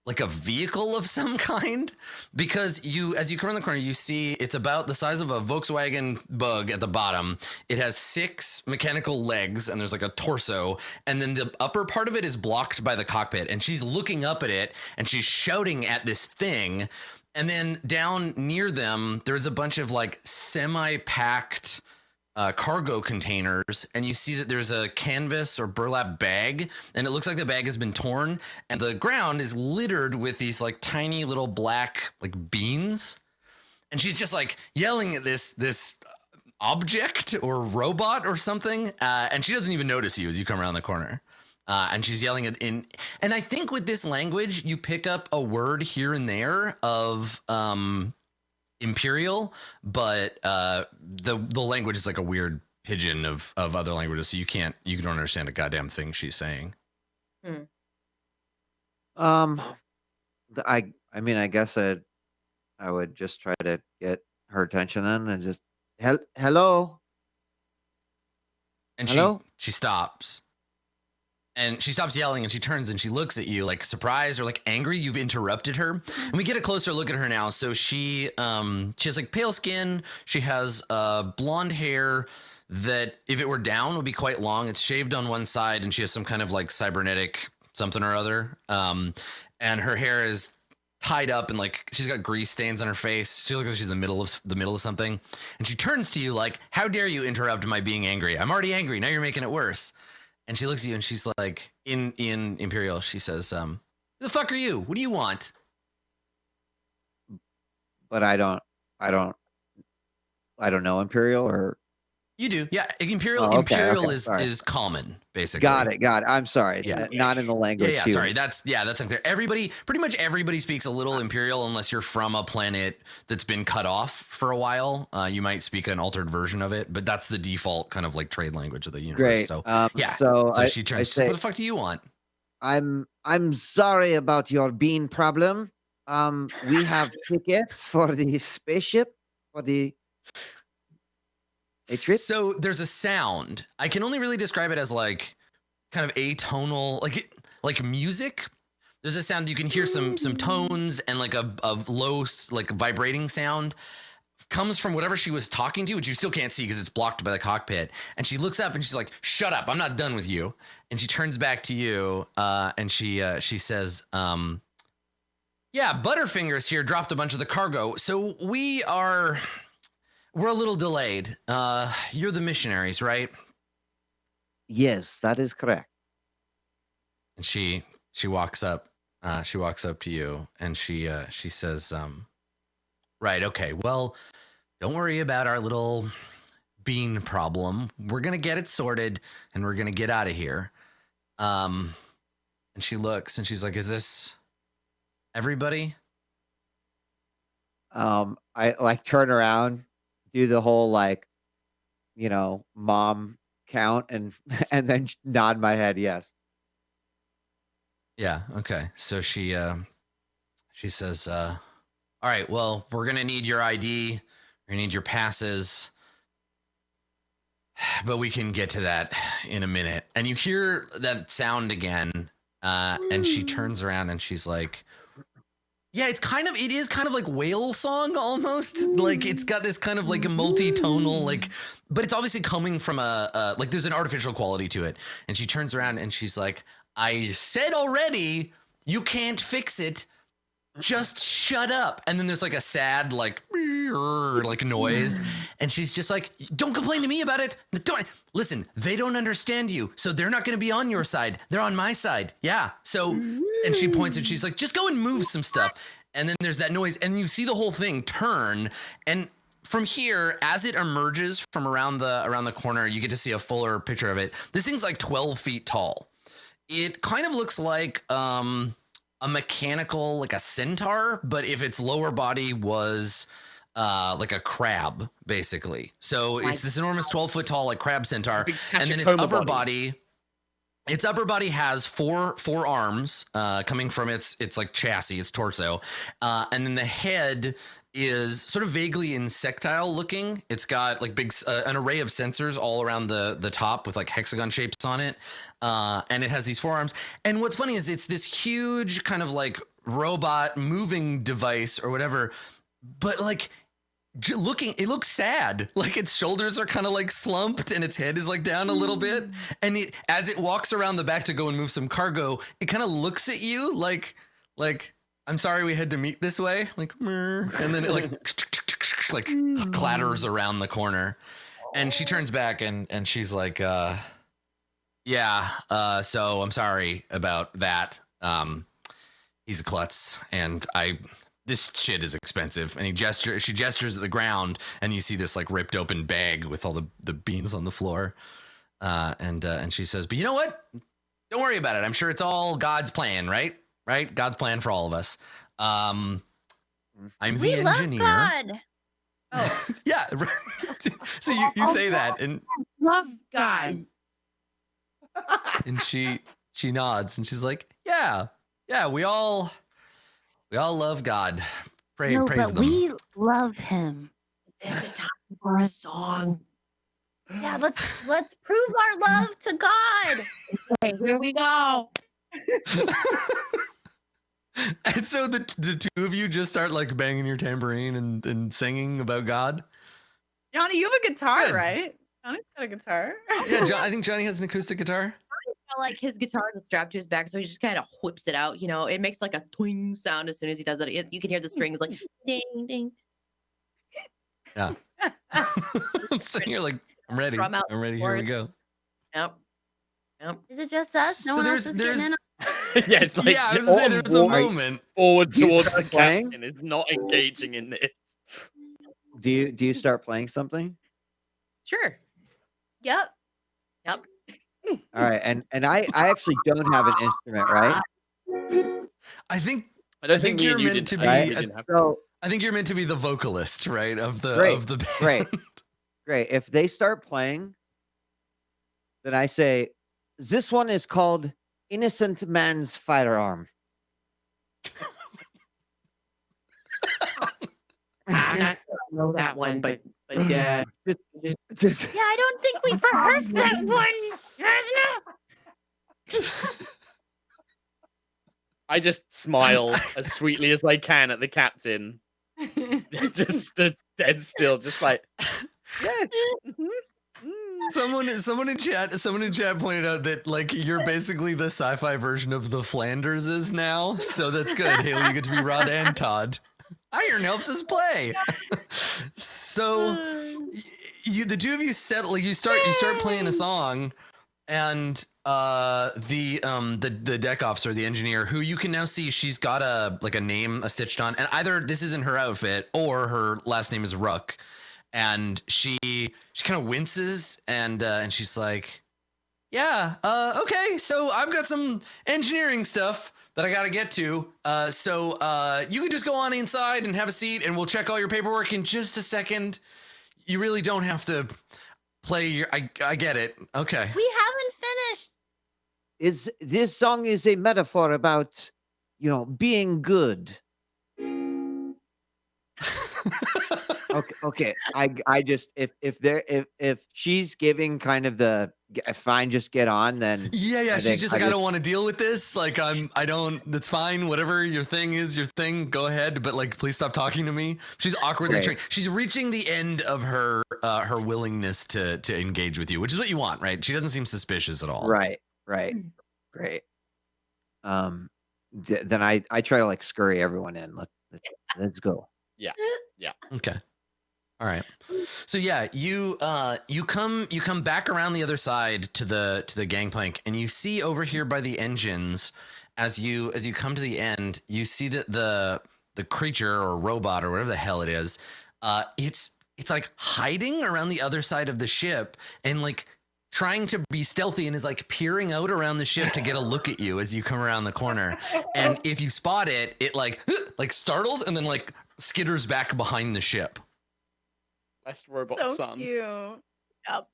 like a vehicle of some kind, because as you come around the corner, you see it's about the size of a Volkswagen Bug at the bottom. It has 6 mechanical legs, and there's like a torso, and then the upper part of it is blocked by the cockpit, and she's looking up at it, and she's shouting at this thing. And then down near them, there's a bunch of like semi-packed cargo containers, and you see that there's a canvas or burlap bag, and it looks like the bag has been torn, and the ground is littered with these like tiny little black like beans. And she's just like yelling at this object or robot or something, and she doesn't even notice you as you come around the corner. And she's yelling and I think with this language you pick up a word here and there of Imperial, but the language is like a weird pigeon of other languages, so you don't understand a goddamn thing she's saying. I mean, I guess I would just try to get her attention then, and just hello. And hello? she stops. And she stops yelling, and she turns and she looks at you like surprised or like angry you've interrupted her. And we get a closer look at her now. So she has like pale skin. She has blonde hair that if it were down would be quite long. It's shaved on one side, and she has some kind of like cybernetic something or other. And her hair is tied up, and like she's got grease stains on her face. She looks like she's in the middle of something. And she turns to you like, "How dare you interrupt my being angry? I'm already angry. Now you're making it worse." And she looks at you and she's like, in Imperial, she says, "Who the fuck are you? What do you want?" But I don't know Imperial, or You do, yeah. Imperial okay, is common, basically. Got it. I'm sorry. Yeah. Not in the language. Yeah, sorry. That's unclear. Pretty much everybody speaks a little Imperial unless you're from a planet that's been cut off for a while. You might speak an altered version of it, but that's the default kind of like trade language of the universe. Great. So yeah. So she turns. What the fuck do you want? I'm sorry about your bean problem. We have tickets for the spaceship for the trip. So there's a sound. I can only really describe it as like kind of atonal, like music. There's a sound you can hear some tones, and like a low like vibrating sound comes from whatever she was talking to, which you still can't see because it's blocked by the cockpit. And she looks up and she's like, "Shut up! I'm not done with you." And she turns back to you, and she says, "Yeah, Butterfingers here dropped a bunch of the cargo, so we're a little delayed. You're the missionaries, right?" Yes, that is correct. And she walks up. She walks up to you, and she says, "Right, okay. Well, don't worry about our little bean problem. We're gonna get it sorted, and we're gonna get out of here." And she looks, and she's like, "Is this everybody?" I like turn around, do the whole like mom count and then nod my head yes. Yeah. Okay. So she says, all right, well, we're going to need your ID. We're going to need your passes. But we can get to that in a minute. And you hear that sound again. And she turns around and she's like, yeah, it is kind of like whale song almost. Like it's got this kind of like a multi-tonal, like, but it's obviously coming from like there's an artificial quality to it. And she turns around and she's like, I said already, you can't fix it. Just shut up. And then there's like a sad like noise, and she's just like, don't complain to me about it. Don't listen, they don't understand you, so they're not going to be on your side, they're on my side. Yeah, so, and she points and she's like, just go and move some stuff. And then there's that noise, and you see the whole thing turn, and from here, as it emerges from around the corner, you get to see a fuller picture of it. This thing's like 12 feet tall. It kind of looks like a mechanical, like a centaur, but if its lower body was like a crab, basically. So it's this enormous 12-foot tall, like crab centaur, and then its upper body. Its upper body has four arms coming from its like chassis, its torso, and then the head is sort of vaguely insectile looking. It's got like an array of sensors all around the top with like hexagon shapes on it. And it has these forearms. And what's funny is it's this huge kind of like robot moving device or whatever, but like it looks sad. Like its shoulders are kind of like slumped and its head is like down a little bit. And as it walks around the back to go and move some cargo, it kind of looks at you like, I'm sorry we had to meet this way. Like, and then it like clatters around the corner, and she turns back and she's like, yeah, so I'm sorry about that. He's a klutz, and this shit is expensive. And she gestures at the ground, and you see this like ripped open bag with all the beans on the floor. And she says, but you know what? Don't worry about it. I'm sure it's all God's plan, right? Right? God's plan for all of us. I'm the engineer. Love God. Oh. Yeah. So you say that and love God. And she nods and she's like, yeah, we all love God. Praise them. We love him. Is this the time for a song? Yeah, let's prove our love to God. Okay, here we go. And so the two of you just start like banging your tambourine and singing about God. Johnny, you have a guitar, Good. right? Johnny's got a guitar. Yeah, I think Johnny has an acoustic guitar. Like his guitar is strapped to his back, so he just kind of whips it out. You know, it makes like a twing sound as soon as he does it. You can hear the strings like ding ding. Yeah. So you're like, I'm ready. I'm ready. Here we go. Yep. Is it just us? No one else is getting in. Yeah, it's like I was gonna say there's a moment forward towards the playing? captain is not engaging in this. Do you start playing something? Sure. Yep. All right, and I actually don't have an instrument, right? I don't think you're meant to be. I think you're meant to be the vocalist, right? Of the band. Great. If they start playing, then I say, this one is called Innocent Man's Firearm. I know that one, but yeah. Just Yeah, I don't think we rehearsed that one. I just smile as sweetly as I can at the captain. Just stood dead still, just like, yes. Someone in chat pointed out that like you're basically the sci-fi version of the Flanderses now, so that's good. Haley, you get to be Rod and Todd. Iron helps us play. So the two of you settle. You start playing a song, and the deck officer, the engineer, who you can now see, she's got a name stitched on, and either this isn't her outfit or her last name is Ruck. And she kind of winces and she's like, yeah, okay, so I've got some engineering stuff that I got to get to. So you can just go on inside and have a seat and we'll check all your paperwork in just a second. You really don't have to play your. I get it. Okay. We haven't finished. This song is a metaphor about, being good. Okay. I just if she's giving kind of the fine, just get on, then Yeah. I She's think just like, I don't want to deal with this. Like, I don't. That's fine. Whatever your thing is, your thing. Go ahead. But like, please stop talking to me. She's awkwardly Great. she's reaching the end of her willingness to engage with you, which is what you want, right? She doesn't seem suspicious at all. Right. Great. Then I try to like scurry everyone in. Let's go. Yeah. Okay. All right. So yeah, you come back around the other side to the gangplank, and you see over here by the engines, as you come to the end, you see that the creature or robot or whatever the hell it is, it's like hiding around the other side of the ship and like trying to be stealthy, and is like peering out around the ship to get a look at you as you come around the corner. And if you spot it, it like startles and then like skitters back behind the ship. Best robot So son. cute. Yep.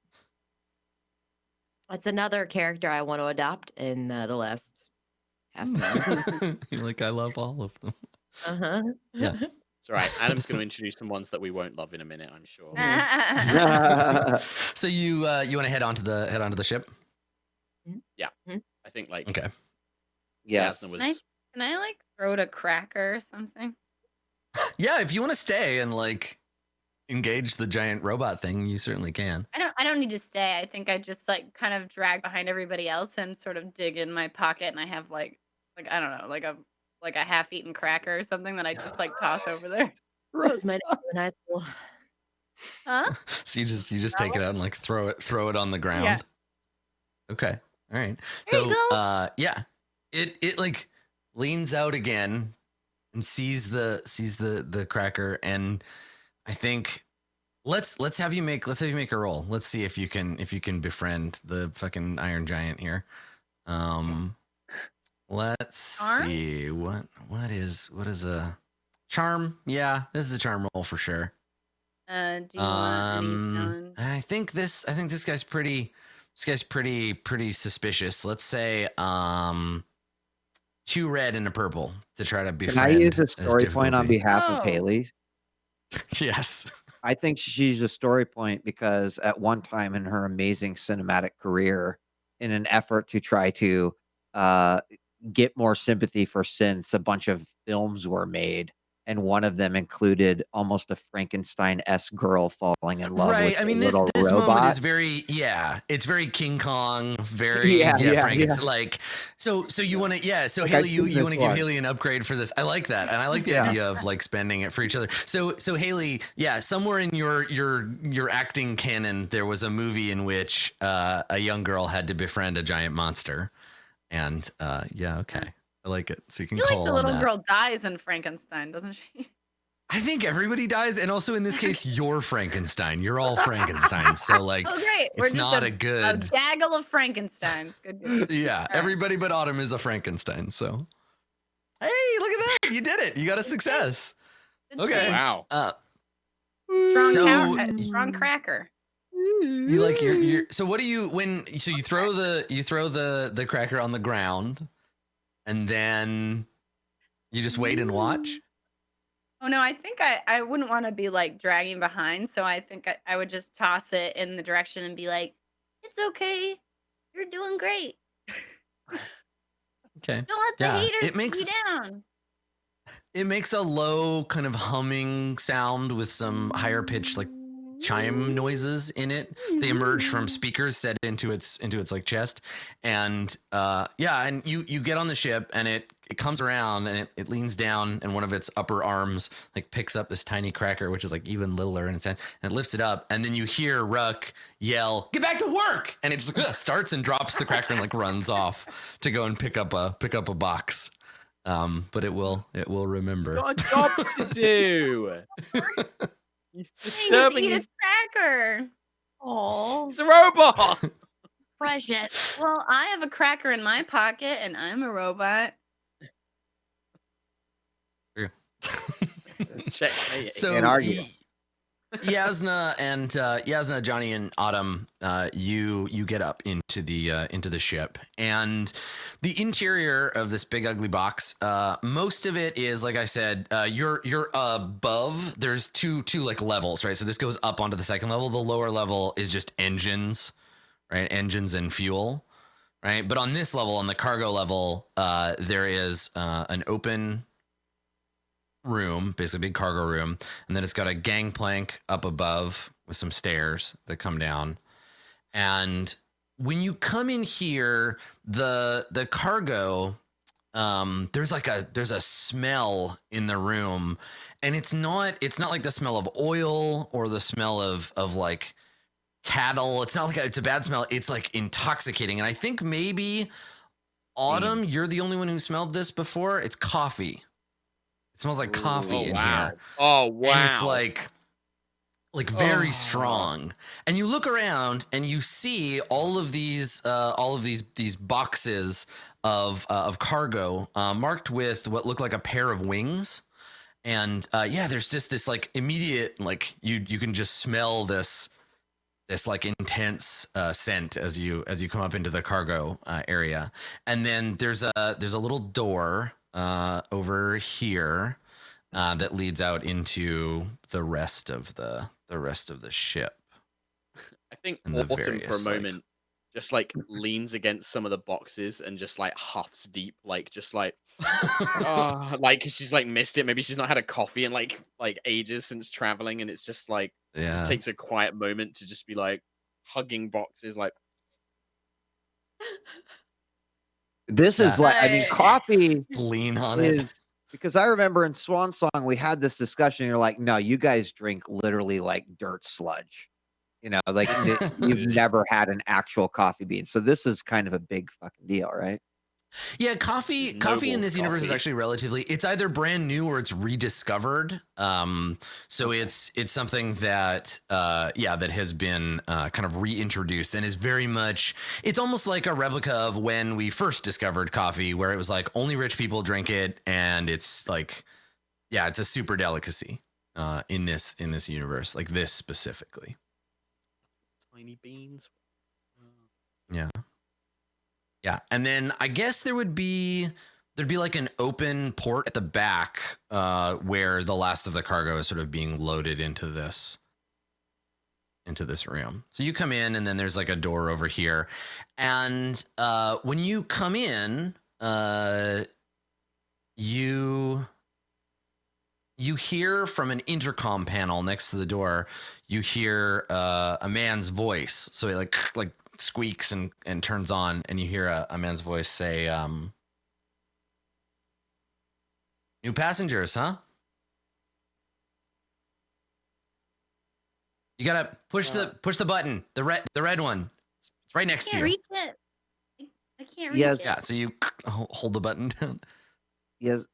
That's another character I want to adopt in the last half an hour. You're like, I love all of them. Yeah. It's all right. Adam's going to introduce some ones that we won't love in a minute, I'm sure. So you want to head onto the ship? I think like Okay. Yes. Yasna was. Can I like throw it a cracker or something? Yeah, if you want to stay and like engage the giant robot thing, you certainly can. I don't need to stay. I think I just like kind of drag behind everybody else and sort of dig in my pocket, and I have like I don't know, like a half-eaten cracker or something that I just like toss over there. Rose might have been high school. Huh? So you just take it out and like throw it on the ground. Yeah. Okay. All right. There you So go. yeah. It like leans out again and sees the cracker, and I think let's have you make a roll. Let's see if you can befriend the fucking iron giant here. Let's Charm? see what is a charm. Yeah, this is a charm roll for sure. Do you want any challenge? I think this guy's pretty suspicious. Let's say 2 red and a purple to try to Can befriend. I use a as story point on difficulty. behalf of Oh. Haley? Yes. I think she's a story point because at one time in her amazing cinematic career, in an effort to try to get more sympathy for synths, a bunch of films were made, and one of them included almost a Frankenstein-esque girl falling in love Right. with I mean, a this little moment robot. is very it's very King Kong, very Yeah, Frankenstein. Like so you want to so Like, Haley, I've you seen want to this give one. Haley an upgrade for this. I like that, and I like the Yeah. idea of like spending it for each other. So Haley, somewhere in your acting canon, there was a movie in which a young girl had to befriend a giant monster, and okay, I like it. So you I can feel call like the on little that. girl dies in Frankenstein, doesn't she? I think everybody dies, and also in this case, you're Frankenstein. You're all Frankenstein. So like, Oh, great. We're it's just not a a good. gaggle of Frankensteins. Good. Yeah, right. everybody but Autumn is a Frankenstein. So, hey, look at that! You did it. You got a success. Good Okay. shit. Wow. Strong cracker. You like your. So what do you So you throw the cracker on the ground, and then you just wait and watch. Oh no, I think I wouldn't want to be like dragging behind, so I think I would just toss it in the direction and be like, "It's okay, you're doing great. Okay. Don't let the Yeah, haters it makes- keep you down." It makes a low kind of humming sound with some higher pitched like chime noises in it. They emerge from speakers set into its like chest, and and you get on the ship, and it comes around, and it leans down, and one of its upper arms like picks up this tiny cracker, which is like even littler in its hand, and it lifts it up, and then you hear Ruck yell, "Get back to work!" And it just like, starts and drops the cracker and like runs off to go and pick up a box. But it will remember. It's got a job to do. He's Disturbing disturbing eat his. a cracker. Oh, He's a robot. precious. Well, I have a cracker in my pocket, and I'm a robot. Checkmate. So Can't argue. Yasna, Johnny, and Autumn, you get up into the ship, and the interior of this big ugly box. Most of it is, like I said, you're above. There's two like levels, right? So this goes up onto the second level. The lower level is just engines, right? Engines and fuel, right? But on this level, on the cargo level, there is an open room, basically a big cargo room, and then it's got a gangplank up above with some stairs that come down. And when you come in here, the cargo, there's a smell in the room, and it's not like the smell of oil or the smell of like cattle. It's not like it's a bad smell. It's like intoxicating. And I think maybe Autumn, you're the only one who smelled this before. It's coffee. It smells like coffee in here. Oh wow! And it's like very strong. And you look around and you see all of these boxes of cargo marked with what look like a pair of wings. And there's just this like immediate, like you can just smell this like intense scent as you come up into the cargo area. And then there's a little door over here that leads out into the rest of the ship. I think Autumn for a moment just like leans against some of the boxes and just like huffs deep, like just like like she's like missed it. Maybe she's not had a coffee in like ages since traveling, and it's just like just takes a quiet moment to just be like hugging boxes like. This is like, I mean, coffee lean on it. Because I remember in Swan Song, we had this discussion. You're like, no, you guys drink literally like dirt sludge. You know, like you've never had an actual coffee bean. So this is kind of a big fucking deal, right? Yeah, coffee in this universe is actually relatively, it's either brand new or it's rediscovered. So it's something that that has been kind of reintroduced and is very much, it's almost like a replica of when we first discovered coffee, where it was like only rich people drink it, and it's like, yeah, it's a super delicacy in this universe, like this specifically. Tiny beans. Yeah. Yeah, and then I guess there'd be like an open port at the back where the last of the cargo is sort of being loaded into this room. So you come in, and then there's like a door over here, and when you come in, you hear from an intercom panel next to the door. You hear a man's voice. So he like squeaks and turns on, and you hear a man's voice say, "New passengers, huh? You gotta push the button, the red one. It's right next to you." Reach it. I can't reach it. Yeah, so you hold the button down. Yes.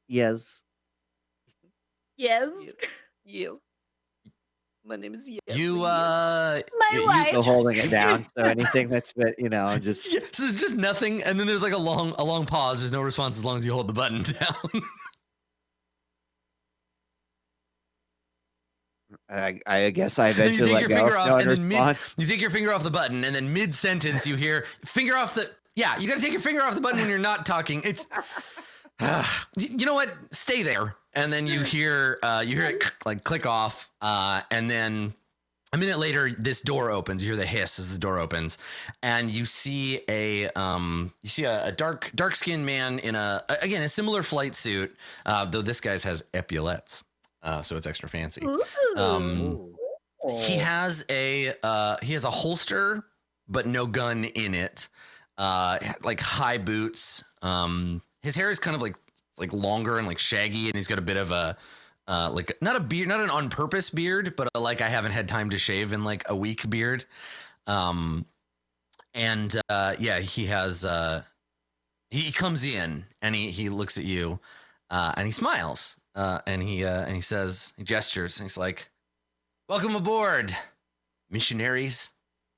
My name is Yes. My wife. Still holding it down. So anything that's been, just yeah, so it's just nothing, and then there's like a long pause. There's no response as long as you hold the button down. I guess I eventually let go. You take your finger off the button, and then mid sentence you hear finger off the. Yeah, you got to take your finger off the button when you're not talking. It's you know what? Stay there. And then you hear it like click off, and then a minute later, this door opens. You hear the hiss as the door opens, and you see a dark skinned man in a similar flight suit, though this guy's has epaulettes, so it's extra fancy. He has a holster, but no gun in it. Like high boots. His hair is kind of like longer and like shaggy, and he's got a bit of a like not a beard, not an on purpose beard, but I haven't had time to shave in like a week beard. He has he comes in, and he looks at you, and he smiles, and he says, he gestures, and he's like, "Welcome aboard, missionaries."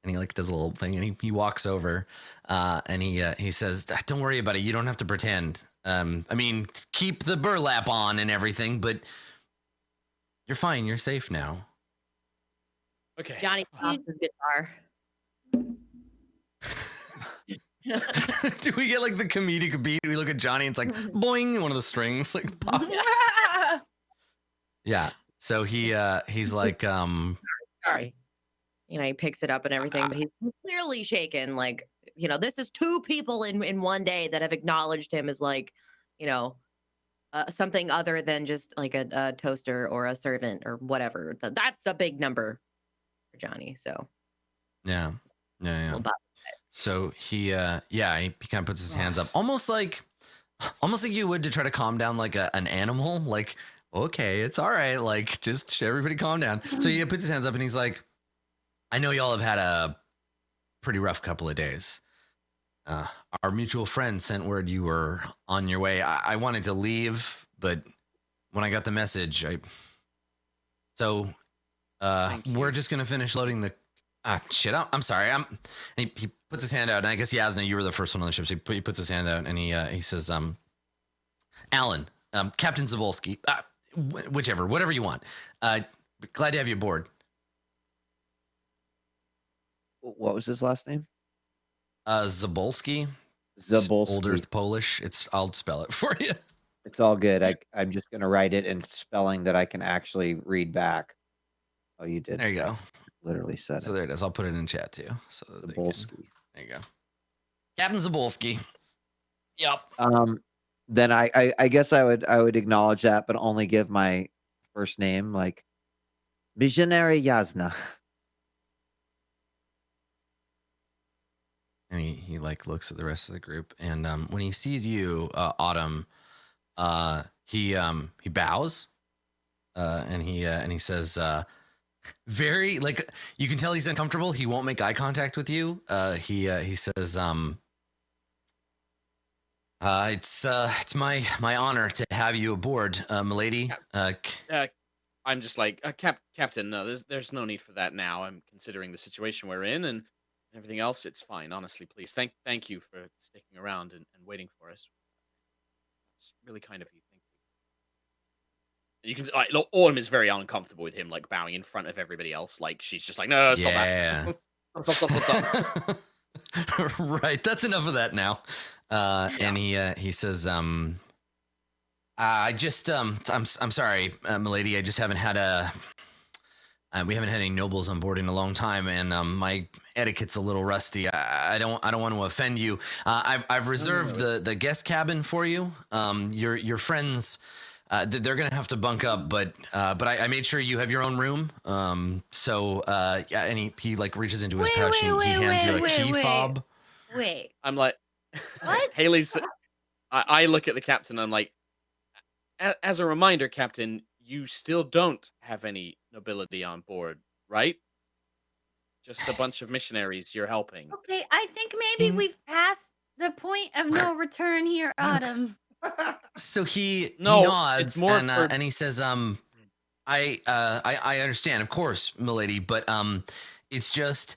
And he like does a little thing, and he walks over, and he says, "Don't worry about it. You don't have to pretend. I mean, keep the burlap on and everything, but you're fine. You're safe now." Okay. Johnny drops his guitar. Do we get like the comedic beat? We look at Johnny and it's like boing, one of the strings like pops. Yeah. So he's like Sorry. He picks it up and everything, but he's clearly shaken. Like, this is two people in one day that have acknowledged him as like, something other than just like a toaster or a servant or whatever. That's a big number for Johnny. So yeah. So he kind of puts his hands up, almost like you would to try to calm down like an animal. Like, okay, it's all right. Like, just everybody calm down. So he puts his hands up and he's like, I know y'all have had a pretty rough couple of days. Our mutual friend sent word you were on your way. I wanted to leave, but when I got the message, we're just gonna finish loading the. I'm sorry. He puts his hand out, and I guess Yasna, you were the first one on the ship. So he puts his hand out, and he says, Alan, Captain Zabolski, whatever you want. Glad to have you aboard. What was his last name? Zabolski. Zabolski. Old Earth Polish. I'll spell it for you. It's all good. I'm just gonna write it in spelling that I can actually read back. Oh, you did. There you go. Literally said So it. there it is. I'll put it in chat too. So Zabolski. There you go. Captain Zabolski. Yep. Then I guess I would acknowledge that, but only give my first name, like Visionary Yasna. And he like looks at the rest of the group, and when he sees you, Autumn, he bows, and he says, very like you can tell he's uncomfortable. He won't make eye contact with you. He says, it's my honor to have you aboard, milady. I'm just like Captain. No, there's no need for that now. I'm considering the situation we're in and everything else. It's fine, honestly. Please, thank you for sticking around and waiting for us. It's really kind of you. Thank you. You can. Autumn is very uncomfortable with him like bowing in front of everybody else. Like she's just like, no, stop that. Stop. Right, that's enough of that now. And he says, I just I'm sorry, milady. I just haven't had we haven't had any nobles on board in a long time, and my etiquette's a little rusty. I don't want to offend you. I've reserved the guest cabin for you. Your friends, they're gonna have to bunk up, but I made sure you have your own room. And he like reaches into his pouch and he hands you a key fob. Wait. I'm like, what? Haley's. I look at the captain. I'm like, as a reminder, Captain, you still don't have any nobility on board, right? Just a bunch of missionaries you're helping. Okay, I think maybe we've passed the point of no return here, Autumn. So he nods and he says, I understand, of course, milady, but it's just,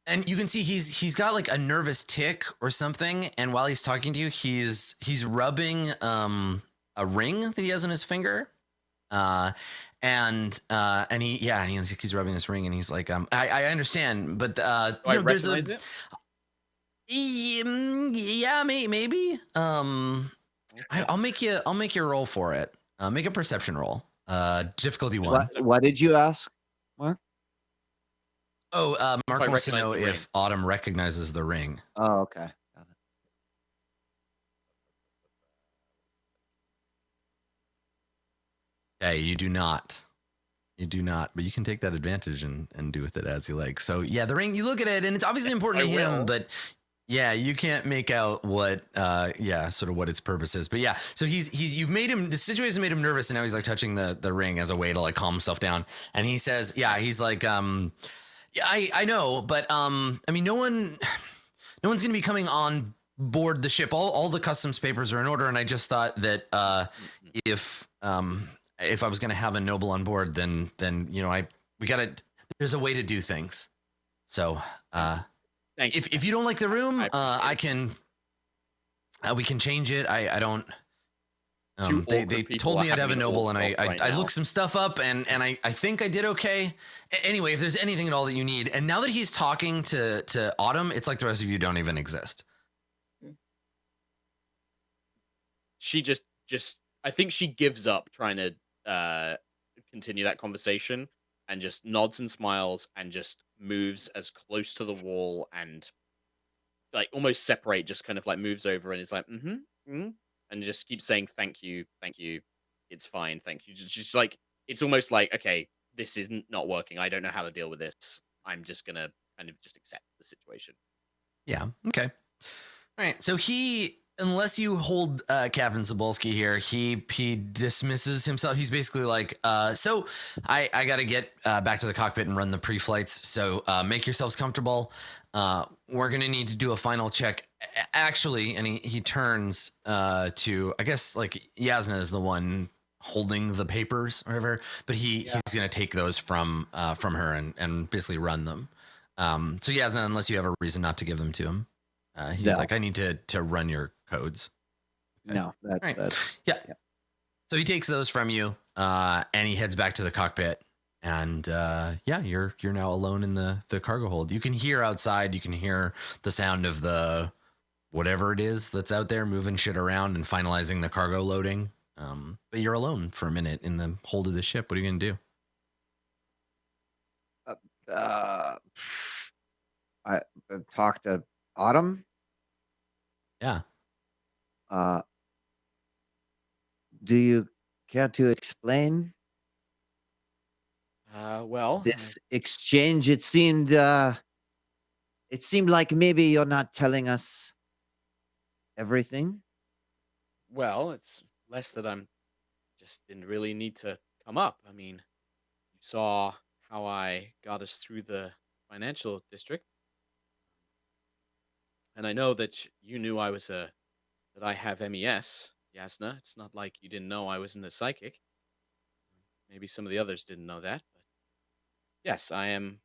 and you can see he's got like a nervous tick or something, and while he's talking to you, he's rubbing a ring that he has on his finger, and he's rubbing this ring, and he's like, I understand, but there's a it? Yeah, maybe. Okay. I'll make you roll for it. Make a perception roll. Difficulty 1. What did you ask, Mark? Oh, Mark wants to know recognize the if Autumn recognizes the ring. Oh, okay. Got it. Okay, you do not. You do not, but you can take that advantage and do with it as you like. So yeah, the ring, you look at it and it's obviously important to him, but yeah, you can't make out what sort of what its purpose is. But yeah, so you've made him, the situation made him nervous, and now he's like touching the ring as a way to like calm himself down. And he says, yeah, he's like, yeah, I know, but I mean, no one's gonna be coming on board the ship. All the customs papers are in order, and I just thought that if I was gonna have a noble on board, then there's a way to do things. So if you don't like the room, we can change it. I don't Two They awkward people told are me I'd have having a an noble, awkward and talk right I now. looked some stuff up, and I think I did okay. Anyway, if there's anything at all that you need, and now that he's talking to Autumn, it's like the rest of you don't even exist. She just I think she gives up trying to continue that conversation and just nods and smiles and just moves as close to the wall and like almost separate, just kind of like moves over and is like, and just keeps saying thank you, it's fine, thank you. Just like it's almost like, okay, this is not working. I don't know how to deal with this. I'm just gonna kind of just accept the situation. Yeah. Okay. All right. So unless you hold Captain Cebulski here, he dismisses himself. He's basically like, so I got to get back to the cockpit and run the pre-flights. So make yourselves comfortable. We're gonna need to do a final check. Actually, and he turns to, I guess, like Yasna is the one holding the papers or whatever, but he's gonna take those from her and basically run them. So Yasna, unless you have a reason not to give them to him. He's like, I need to run your codes. Okay. No, that's yeah. So he takes those from you, and he heads back to the cockpit. And you're now alone in the cargo hold. You can hear outside. You can hear the sound of the whatever it is that's out there moving shit around and finalizing the cargo loading. But you're alone for a minute in the hold of the ship. What are you gonna do? I talked to Autumn. Yeah. Do you care to explain? Well, this exchange, it seemed like maybe you're not telling us everything. Well, it's less that I'm just didn't really need to come up. I mean, you saw how I got us through the financial district. And I know that you knew that I have MES, Yasna. It's not like you didn't know I wasn't a psychic. Maybe some of the others didn't know that, but yes, I am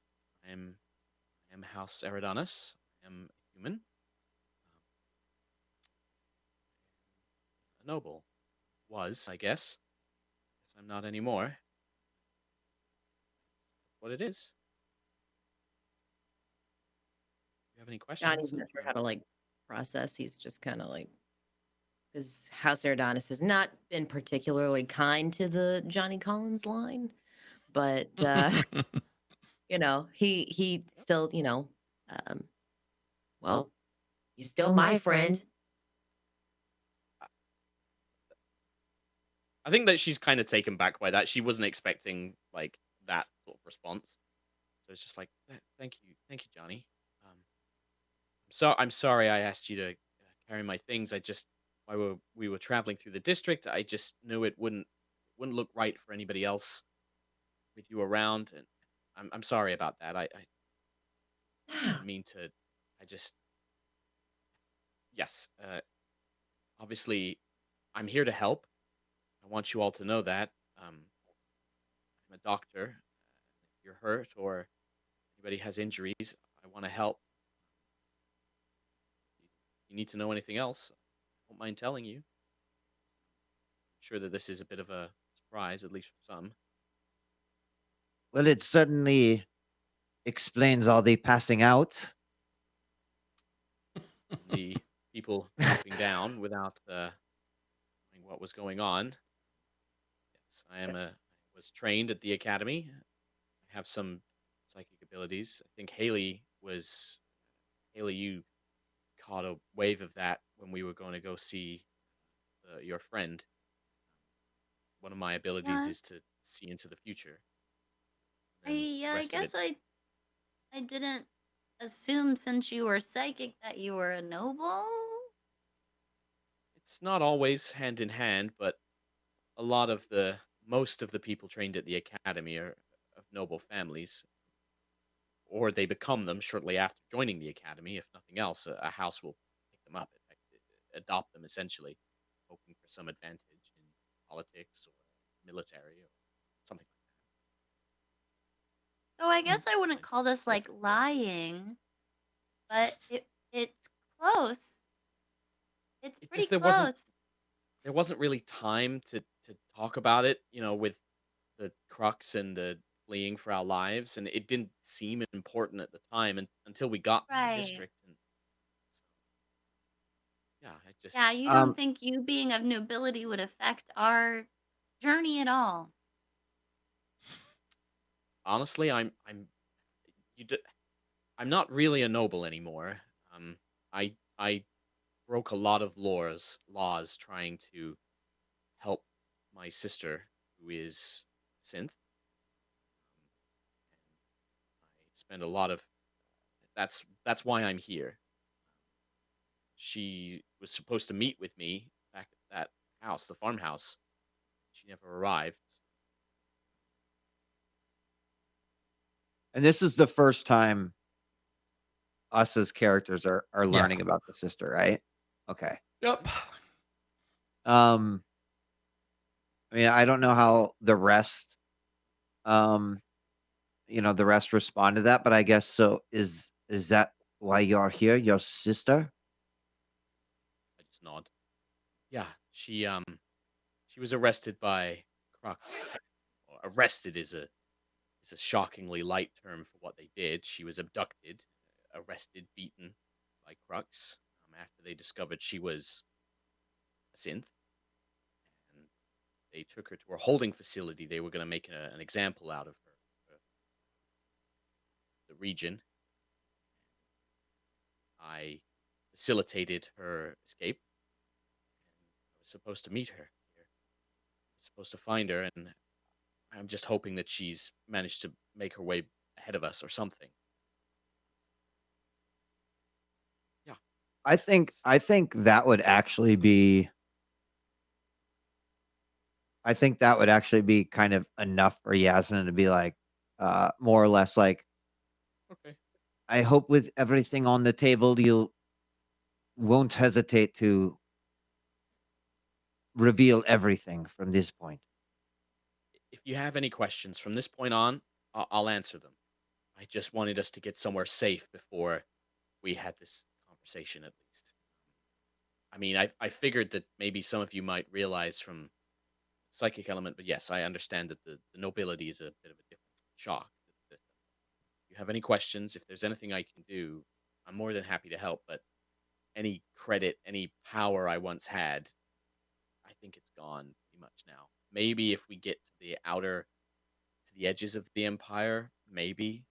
House Eridanus. I am a human. A noble. Was, I guess. I'm not anymore. That's what it is. Do you have any questions? Johnny's not sure how to like process. He's just kind of like, because House Eridanus has not been particularly kind to the Johnny Collins line, but he still, well, you're still my friend. I think that she's kind of taken back by that. She wasn't expecting like that sort of response. So it's just like, thank you, Johnny. I'm sorry I asked you to carry my things. While we were traveling through the district, I just knew it wouldn't look right for anybody else with you around, and I'm sorry about that. I didn't mean to. I just yes. Obviously, I'm here to help. I want you all to know that. I'm a doctor. If you're hurt or anybody has injuries, I want to help. If you need to know anything else, I won't mind telling you. I'm sure that this is a bit of a surprise, at least for some. Well, it certainly explains all the passing out. The people dropping down without knowing what was going on. Yes, I was trained at the academy. I have some psychic abilities. I think Haley, you caught a wave of that when we were going to go see your friend. One of my abilities is to see into the future. I guess I didn't assume, since you were psychic, that you were a noble. It's not always hand in hand, but most of the people trained at the academy are of noble families, or they become them shortly after joining the academy. If nothing else, a house will pick them up, adopt them essentially, hoping for some advantage in politics or military or something like that. So I guess I wouldn't call this like lying, but it's close. It's pretty close. there wasn't really time to talk about it, with the crux and the fleeing for our lives, and it didn't seem important at the time until we got to the Right. district, and so yeah, I just Yeah, you don't Um, think you being of nobility would affect our journey at all? honestly, you d- I'm not really a noble anymore. I broke a lot of laws trying to help my sister, who is synth, and I spend a lot of that's why I'm here. She was supposed to meet with me back at that house, the farmhouse. She never arrived. and this is the first time us as characters are Yeah. learning about the sister, right? Okay. Yep. Um, I mean, I don't know how the rest, um, the rest respond to that, but I guess so. Is that why you're here? Your sister? I just nod. Yeah, she was arrested by Crux. Or arrested is a shockingly light term for what they did. She was abducted, arrested, beaten by Crux after they discovered she was a synth, and they took her to a holding facility. They were going to make an example out of her for the region. I facilitated her escape, and I was supposed to meet her here. I was supposed to find her, and I'm just hoping that she's managed to make her way ahead of us or something. Yeah, it's I think that would actually be I think that would actually be kind of enough for Yasmin to be like, more or less like, okay. I hope with everything on the table, you won't hesitate to reveal everything from this point. If you have any questions from this point on, I'll answer them. I just wanted us to get somewhere safe before we had this conversation, at least. I mean, I figured that maybe some of you might realize from psychic element, but yes, I understand that the nobility is a bit of a different shock. If you have any questions, if there's anything I can do, I'm more than happy to help. But any credit, any power I once had, I think it's gone pretty much now. Maybe if we get to the edges of the empire, maybe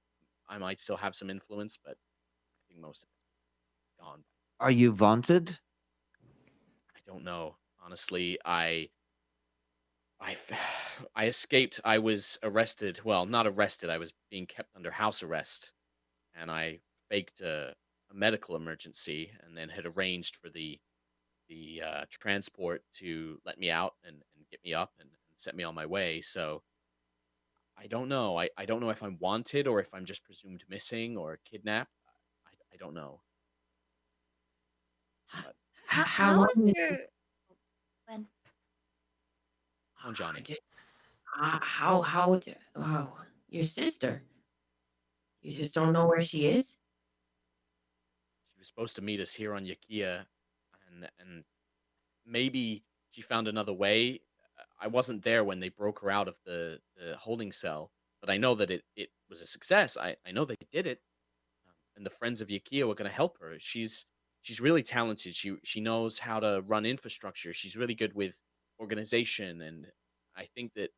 I might still have some influence, but I think most of it's gone. Are you vaunted? I don't know. Honestly, I escaped. I was arrested. Well, not arrested. I was being kept under house arrest, and I faked a medical emergency, and then had arranged for the transport to let me out and get me up and set me on my way. So I don't know. I don't know if I'm wanted or if I'm just presumed missing or kidnapped. I don't know. H- But How How long was is your when on Johnny. just wow, your sister? You just don't know where she is? She was supposed to meet us here on Yakia, and maybe she found another way. I wasn't there when they broke her out of the holding cell, but I know that it was a success. I know they did it, and the friends of Yakia were going to help her. She's really talented. She knows how to run infrastructure. She's really good with organization, and I think that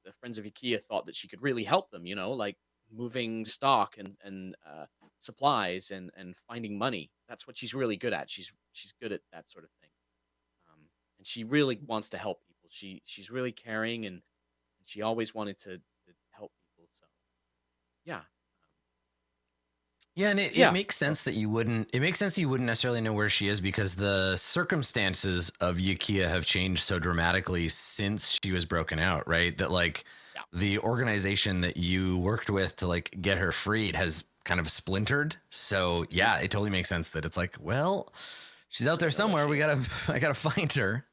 the friends of Yakia thought that she could really help them. Like moving stock and supplies and finding money. That's what she's really good at. She's good at that sort of thing. And she really wants to help people. She's really caring, and she always wanted to help people. So yeah, Yeah, and it yeah. makes So sense that you wouldn't. It makes sense that you wouldn't necessarily know where she is because the circumstances of Yukiya have changed so dramatically since she was broken out, right? That like yeah, the organization that you worked with to like get her freed has kind of splintered. So mhm. yeah, it totally makes sense that it's like, well, she's out Just there don't know where somewhere. she We is. gotta, I gotta find her.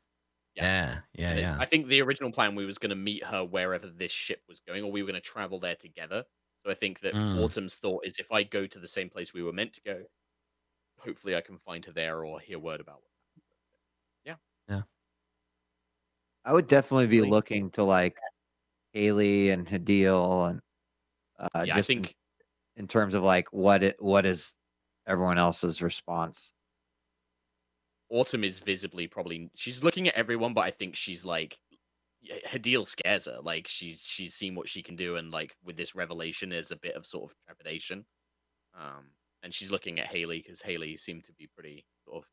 Yeah, Yeah, yeah, and yeah. I think the original plan we was going to meet her wherever this ship was going, or we were going to travel there together. So I think that Mm, Autumn's thought is if I go to the same place we were meant to go, hopefully I can find her there or hear word about what happened. Yeah, yeah. I would definitely be Really? looking to like Haley and Hadil and Yeah, I just think in terms of like what is everyone else's response. Autumn is visibly probably she's looking at everyone, but I think she's like her deal scares her. Like she's seen what she can do, and like with this revelation, there's a bit of sort of trepidation. And she's looking at Haley because Haley seemed to be pretty sort of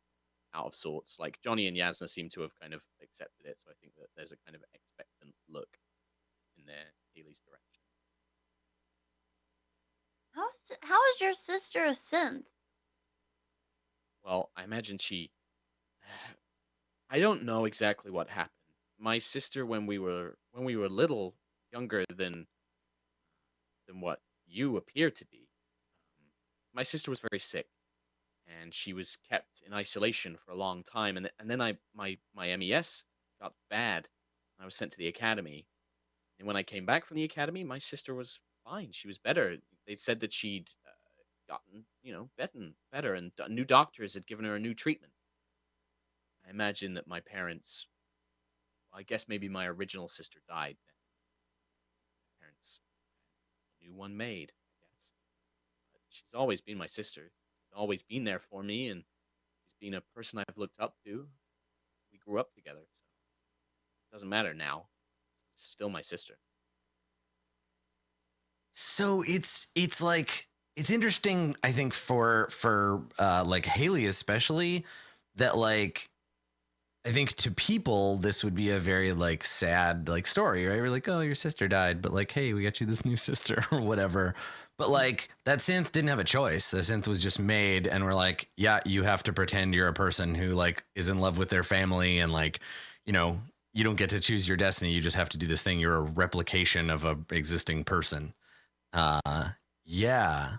out of sorts. Like Johnny and Yasna seem to have kind of accepted it, so I think that there's a kind of expectant look in their Haley's direction. How is your sister a synth? Well, I imagine she. I don't know exactly what happened. My sister, when we were little, younger than what you appear to be, my sister was very sick, and she was kept in isolation for a long time. And then my MES got bad. I was sent to the academy, and when I came back from the academy, my sister was fine. She was better. They'd said that she'd gotten, better, and new doctors had given her a new treatment. I imagine that my parents, well, I guess maybe my original sister died then. My parents had a new one made, I guess. But she's always been my sister. She's always been there for me, and she's been a person I've looked up to. We grew up together, so it doesn't matter now. She's still my sister. So it's like it's interesting, I think, for like Haley especially, that like I think to people this would be a very like sad like story, right? We're like, oh, your sister died, but like, hey, we got you this new sister or whatever. But like that synth didn't have a choice. The synth was just made, and we're like, yeah, you have to pretend you're a person who like is in love with their family, and like, you know, you don't get to choose your destiny. You just have to do this thing. You're a replication of a existing person. Uh, yeah,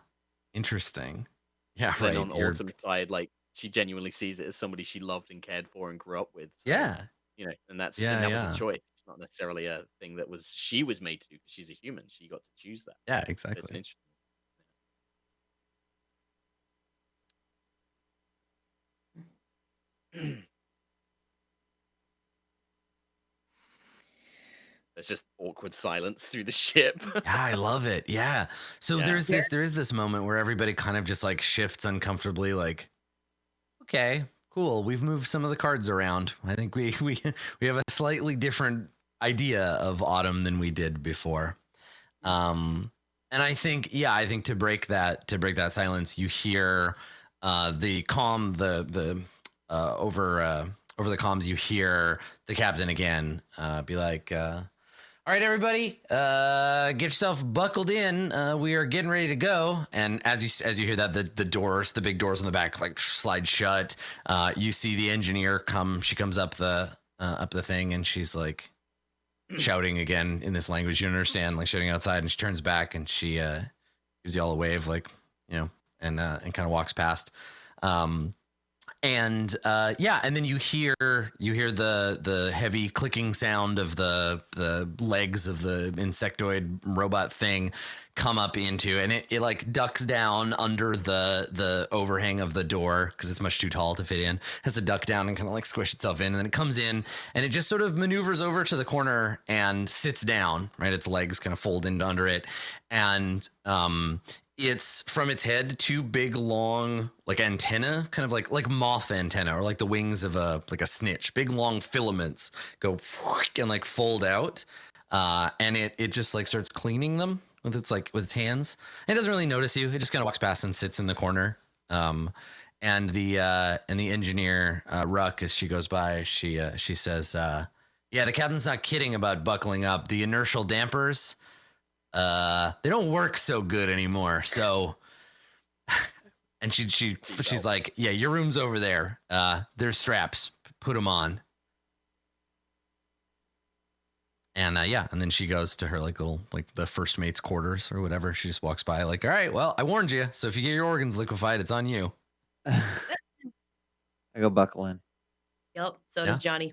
interesting. Yeah, Then right. on Autumn's side, like she genuinely sees it as somebody she loved and cared for and grew up with. So, Yeah, and that yeah, was a yeah, choice. It's not necessarily a thing that she was made to do because she's a human. She got to choose that. yeah, It's exactly. interesting. There's just awkward silence through the ship. Yeah, I love it. Yeah. So Yeah. there is this moment where everybody kind of just like shifts uncomfortably, like, okay, cool. We've moved some of the cards around. I think we have a slightly different idea of Autumn than we did before. And I think, yeah, I think to break that silence, you hear the comm, the over the comms, you hear the captain again be like, all right, everybody, get yourself buckled in. We are getting ready to go. And as you hear that, the doors, the big doors on the back, like slide shut. You see the engineer come. She comes up the thing, and she's like shouting again in this language you don't understand, like shouting outside. And she turns back and she gives you all a wave, like, and kind of walks past. And then you hear the heavy clicking sound of the legs of the insectoid robot thing come up into, and it like ducks down under the overhang of the door because it's much too tall to fit in. Has to duck down and kind of like squish itself in, and then it comes in and it just sort of maneuvers over to the corner and sits down. Right, its legs kind of fold into under it, and it's from its head, two big long like antenna, kind of like moth antenna, or like the wings of a snitch. Big long filaments go and like fold out, and it just like starts cleaning them with its hands. And it doesn't really notice you. It just kind of walks past and sits in the corner. And the engineer Ruck, as she goes by, she says, "Yeah, the captain's not kidding about buckling up. The inertial dampers, they don't work so good anymore." So, and she's like, "Yeah, your room's over there. There's straps. Put them on." And and then she goes to her like little like the first mate's quarters or whatever. She just walks by like, "All right, well, I warned you. So if you get your organs liquefied, it's on you." I go buckle in. Yep. So does Johnny.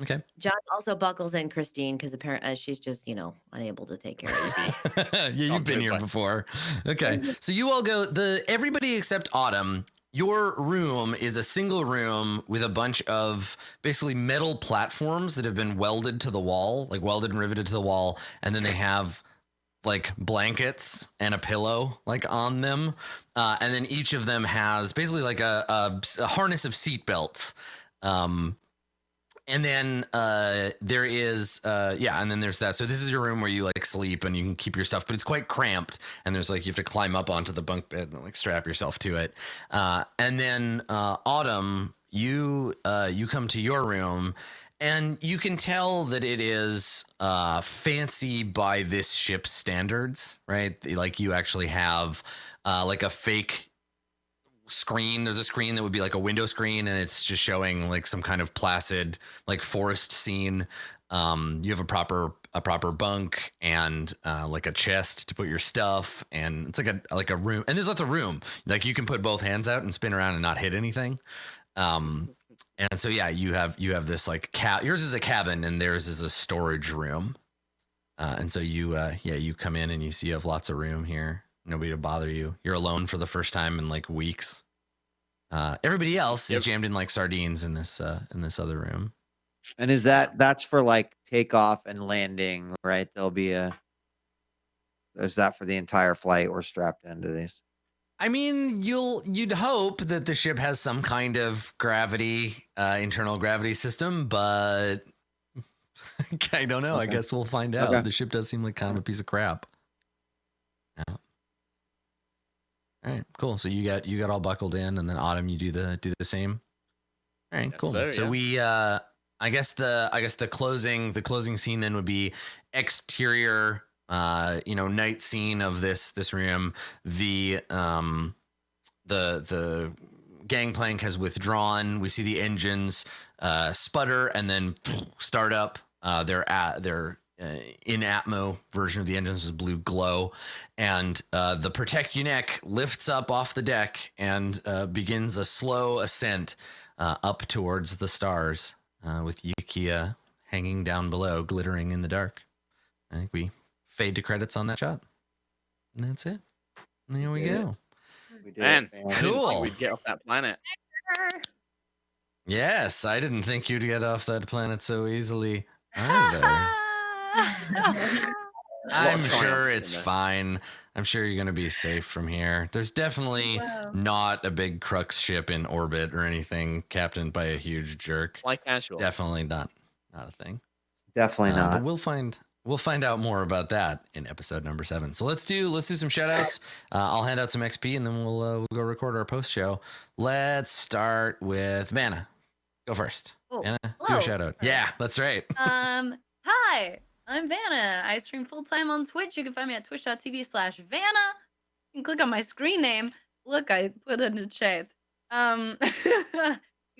Okay. John also buckles in Christine because apparently she's just, unable to take care of it. Yeah, you've been here before. Okay. So you all go, everybody except Autumn Your room is a single room with a bunch of basically metal platforms that have been welded to the wall, like welded and riveted to the wall, and then they have like blankets and a pillow like on them, and then each of them has basically like a harness of seat belts. And then there is and then there's that. So this is your room where you like sleep and you can keep your stuff, but it's quite cramped. And there's like you have to climb up onto the bunk bed and like strap yourself to it. And then Autumn, you come to your room, and you can tell that it is fancy by this ship's standards, right? Like you actually have like a fake screen. There's a screen that would be like a window screen, and it's just showing like some kind of placid like forest scene. You have a proper bunk and like a chest to put your stuff, and it's like a room, and there's lots of room. Like you can put both hands out and spin around and not hit anything. And so yeah, you have this like yours is a cabin and theirs is a storage room. And so you come in and you see you have lots of room here. Nobody to bother you. You're alone for the first time in like weeks. Everybody else is jammed in like sardines in this other room. And that's for like takeoff and landing, right? There's that for the entire flight or strapped into these. I mean, you'd hope that the ship has some kind of gravity, internal gravity system, but I don't know. Okay. I guess we'll find out. Okay. The ship does seem like kind of a piece of crap. Yeah. All right, cool. So you got all buckled in, and then Autumn, you do the same. All right, yes, cool. Sir, so we I guess the closing scene then would be exterior night scene of this room. The gangplank has withdrawn. We see the engines sputter and then start up. They're in Atmo version of the engines is blue glow, and the Protect Your Neck lifts up off the deck and begins a slow ascent up towards the stars, with Yukia hanging down below, glittering in the dark. I think we fade to credits on that shot, and that's it. And there we go. Man, cool. We'd get off that planet. Yes, I didn't think you'd get off that planet so easily either. I'm sure it's fine. I'm sure you're going to be safe from here. There's definitely not a big crux ship in orbit or anything captained by a huge jerk. Like casual. Definitely not a thing. Definitely not. But we'll find out more about that in episode number 7. So let's do some shout outs. I'll hand out some XP and then we'll go record our post show. Let's start with Vana. Go first. Vana, do a shout out. Yeah, that's right. Hi, I'm Vana. I stream full-time on Twitch. You can find me at twitch.tv/Vana. You can click on my screen name. Look, I put it in the chat. You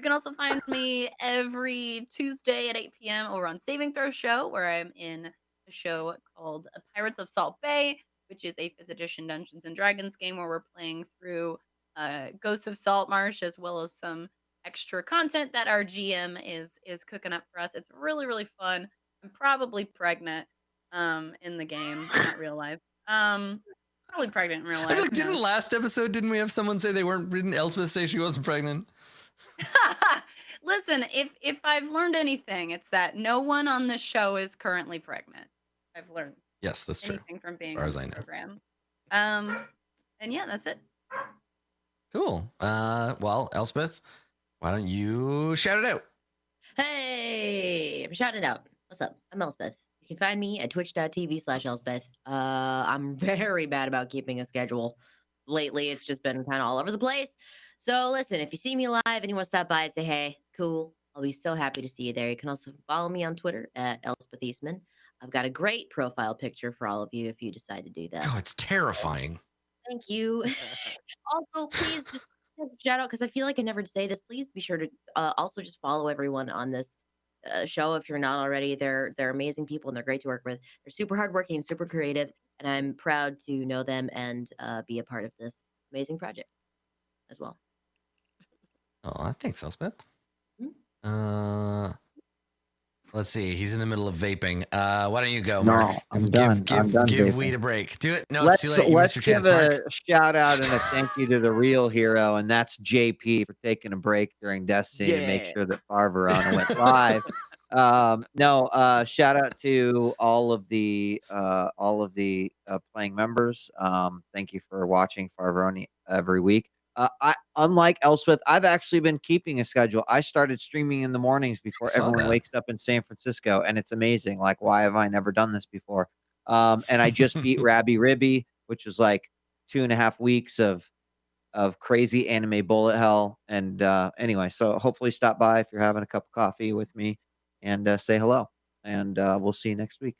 can also find me every Tuesday at 8 p.m. over on Saving Throw Show, where I'm in a show called Pirates of Salt Bay, which is a 5th edition Dungeons & Dragons game where we're playing through Ghosts of Saltmarsh, as well as some extra content that our GM is cooking up for us. It's really, really fun. I'm probably pregnant in the game, not real life. Probably pregnant in real life. I feel like last episode, didn't we have someone say didn't Elspeth say she wasn't pregnant? Listen, if I've learned anything, it's that no one on this show is currently pregnant. I've learned. Yes, that's true. Anything from being as far as on I the know. program. And yeah, that's it. Cool. Well, Elspeth, why don't you shout it out? Hey, I'm shouting it out. What's up? I'm Elspeth. You can find me at twitch.tv/Elspeth. I'm very bad about keeping a schedule. Lately, it's just been kind of all over the place. So listen, if you see me live and you want to stop by and say, hey, cool, I'll be so happy to see you there. You can also follow me on Twitter at Elspeth Eastman. I've got a great profile picture for all of you if you decide to do that. Oh, it's terrifying. Thank you. Also, please just shout out, because I feel like I never say this. Please be sure to also just follow everyone on this show if you're not already. They're amazing people and they're great to work with. They're super hardworking and super creative, and I'm proud to know them and be a part of this amazing project as well. Oh, thanks, Elspeth. Let's see. He's in the middle of vaping. Why don't you go, No, Mark? I'm done. I'm done Give vaping. Wheat a break. Do it. No, it's too late. You missed Let's your give chance, Mark. a shout out and a thank you to the real hero, and that's JP for taking a break during Destiny to make sure that Far Verona went live. Shout out to all of the playing members. Thank you for watching Far Verona every week. Unlike Elspeth, I've actually been keeping a schedule. I started streaming in the mornings before everyone wakes up in San Francisco, and it's amazing. Like, why have I never done this before? And I just beat Rabby Ribby, which was like 2.5 weeks of crazy anime bullet hell. And anyway, so hopefully stop by if you're having a cup of coffee with me and say hello. And we'll see you next week.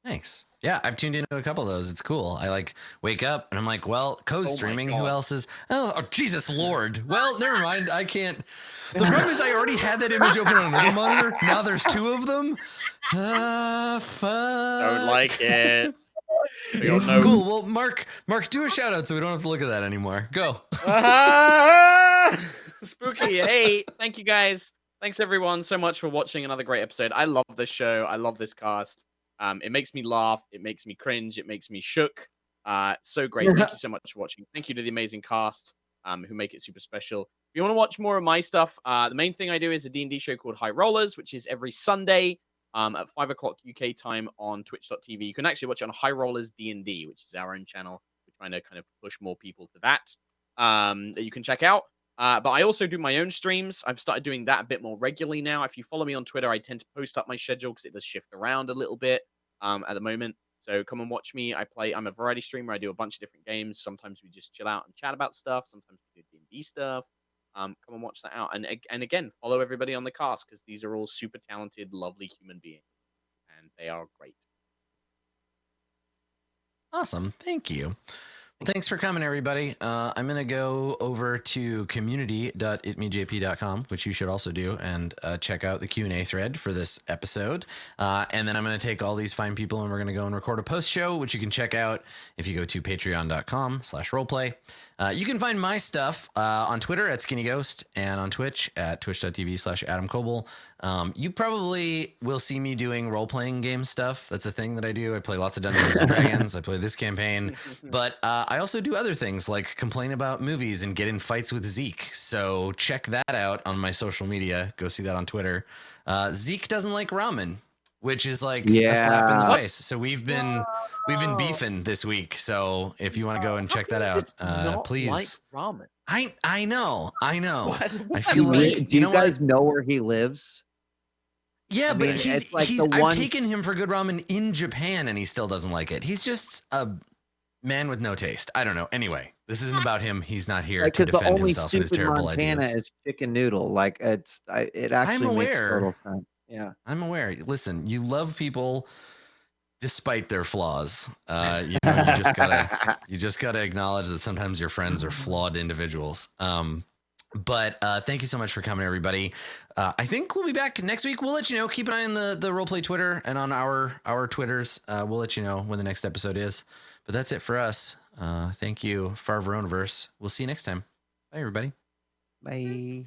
Thanks. Yeah, I've tuned into a couple of those. It's cool. I like wake up and I'm like, well, Co's streaming. Who else is? Oh, Jesus Lord. Well, never mind. I can't. The problem is I already had that image open on another monitor. Now there's 2 of them. Fuck. Don't like it. Cool. Well, Mark, do a shout out so we don't have to look at that anymore. Go. Spooky. Hey, thank you guys. Thanks everyone so much for watching another great episode. I love this show. I love this cast. It makes me laugh. It makes me cringe. It makes me shook. So great. Thank you so much for watching. Thank you to the amazing cast who make it super special. If you want to watch more of my stuff, the main thing I do is a D&D show called High Rollers, which is every Sunday at 5 o'clock UK time on twitch.tv. You can actually watch it on High Rollers D&D, which is our own channel. We're trying to kind of push more people to that you can check out. But I also do my own streams. I've started doing that a bit more regularly now. If you follow me on Twitter, I tend to post up my schedule because it does shift around a little bit at the moment. So come and watch me. I'm a variety streamer. I do a bunch of different games. Sometimes we just chill out and chat about stuff. Sometimes we do D&D stuff. Come and watch that out. And again, follow everybody on the cast because these are all super talented, lovely human beings. And they are great. Awesome. Thank you. Thanks for coming, everybody. I'm going to go over to community.itmejp.com, which you should also do, and check out the Q&A thread for this episode. And then I'm going to take all these fine people and we're going to go and record a post show, which you can check out if you go to patreon.com/rollplay. You can find my stuff on Twitter at skinnyghost and on Twitch at twitch.tv/AdamKoble. You probably will see me doing role-playing game stuff. That's a thing that I do. I play lots of Dungeons and Dragons. I play this campaign. But I also do other things like complain about movies and get in fights with Zeke. So check that out on my social media. Go see that on Twitter. Zeke doesn't like ramen, which is like a slap in the face. So we've been beefing this week. So if you want to go and check that out, please. Like ramen. I know. I feel like do you guys know where he lives? Yeah, but he's like I've taken him for good ramen in Japan and he still doesn't like it. He's just a man with no taste. I don't know. Anyway, this isn't about him. He's not here to defend himself and his terrible Montana ideas. is chicken noodle. Like it actually makes total sense. Yeah, I'm aware. Listen, you love people despite their flaws. You just gotta acknowledge that sometimes your friends are flawed individuals. But thank you so much for coming, everybody. I think we'll be back next week. We'll let you know. Keep an eye on the Rollplay Twitter and on our Twitters. We'll let you know when the next episode is. But that's it for us. Thank you, Far Veronaverse. We'll see you next time. Bye, everybody. Bye.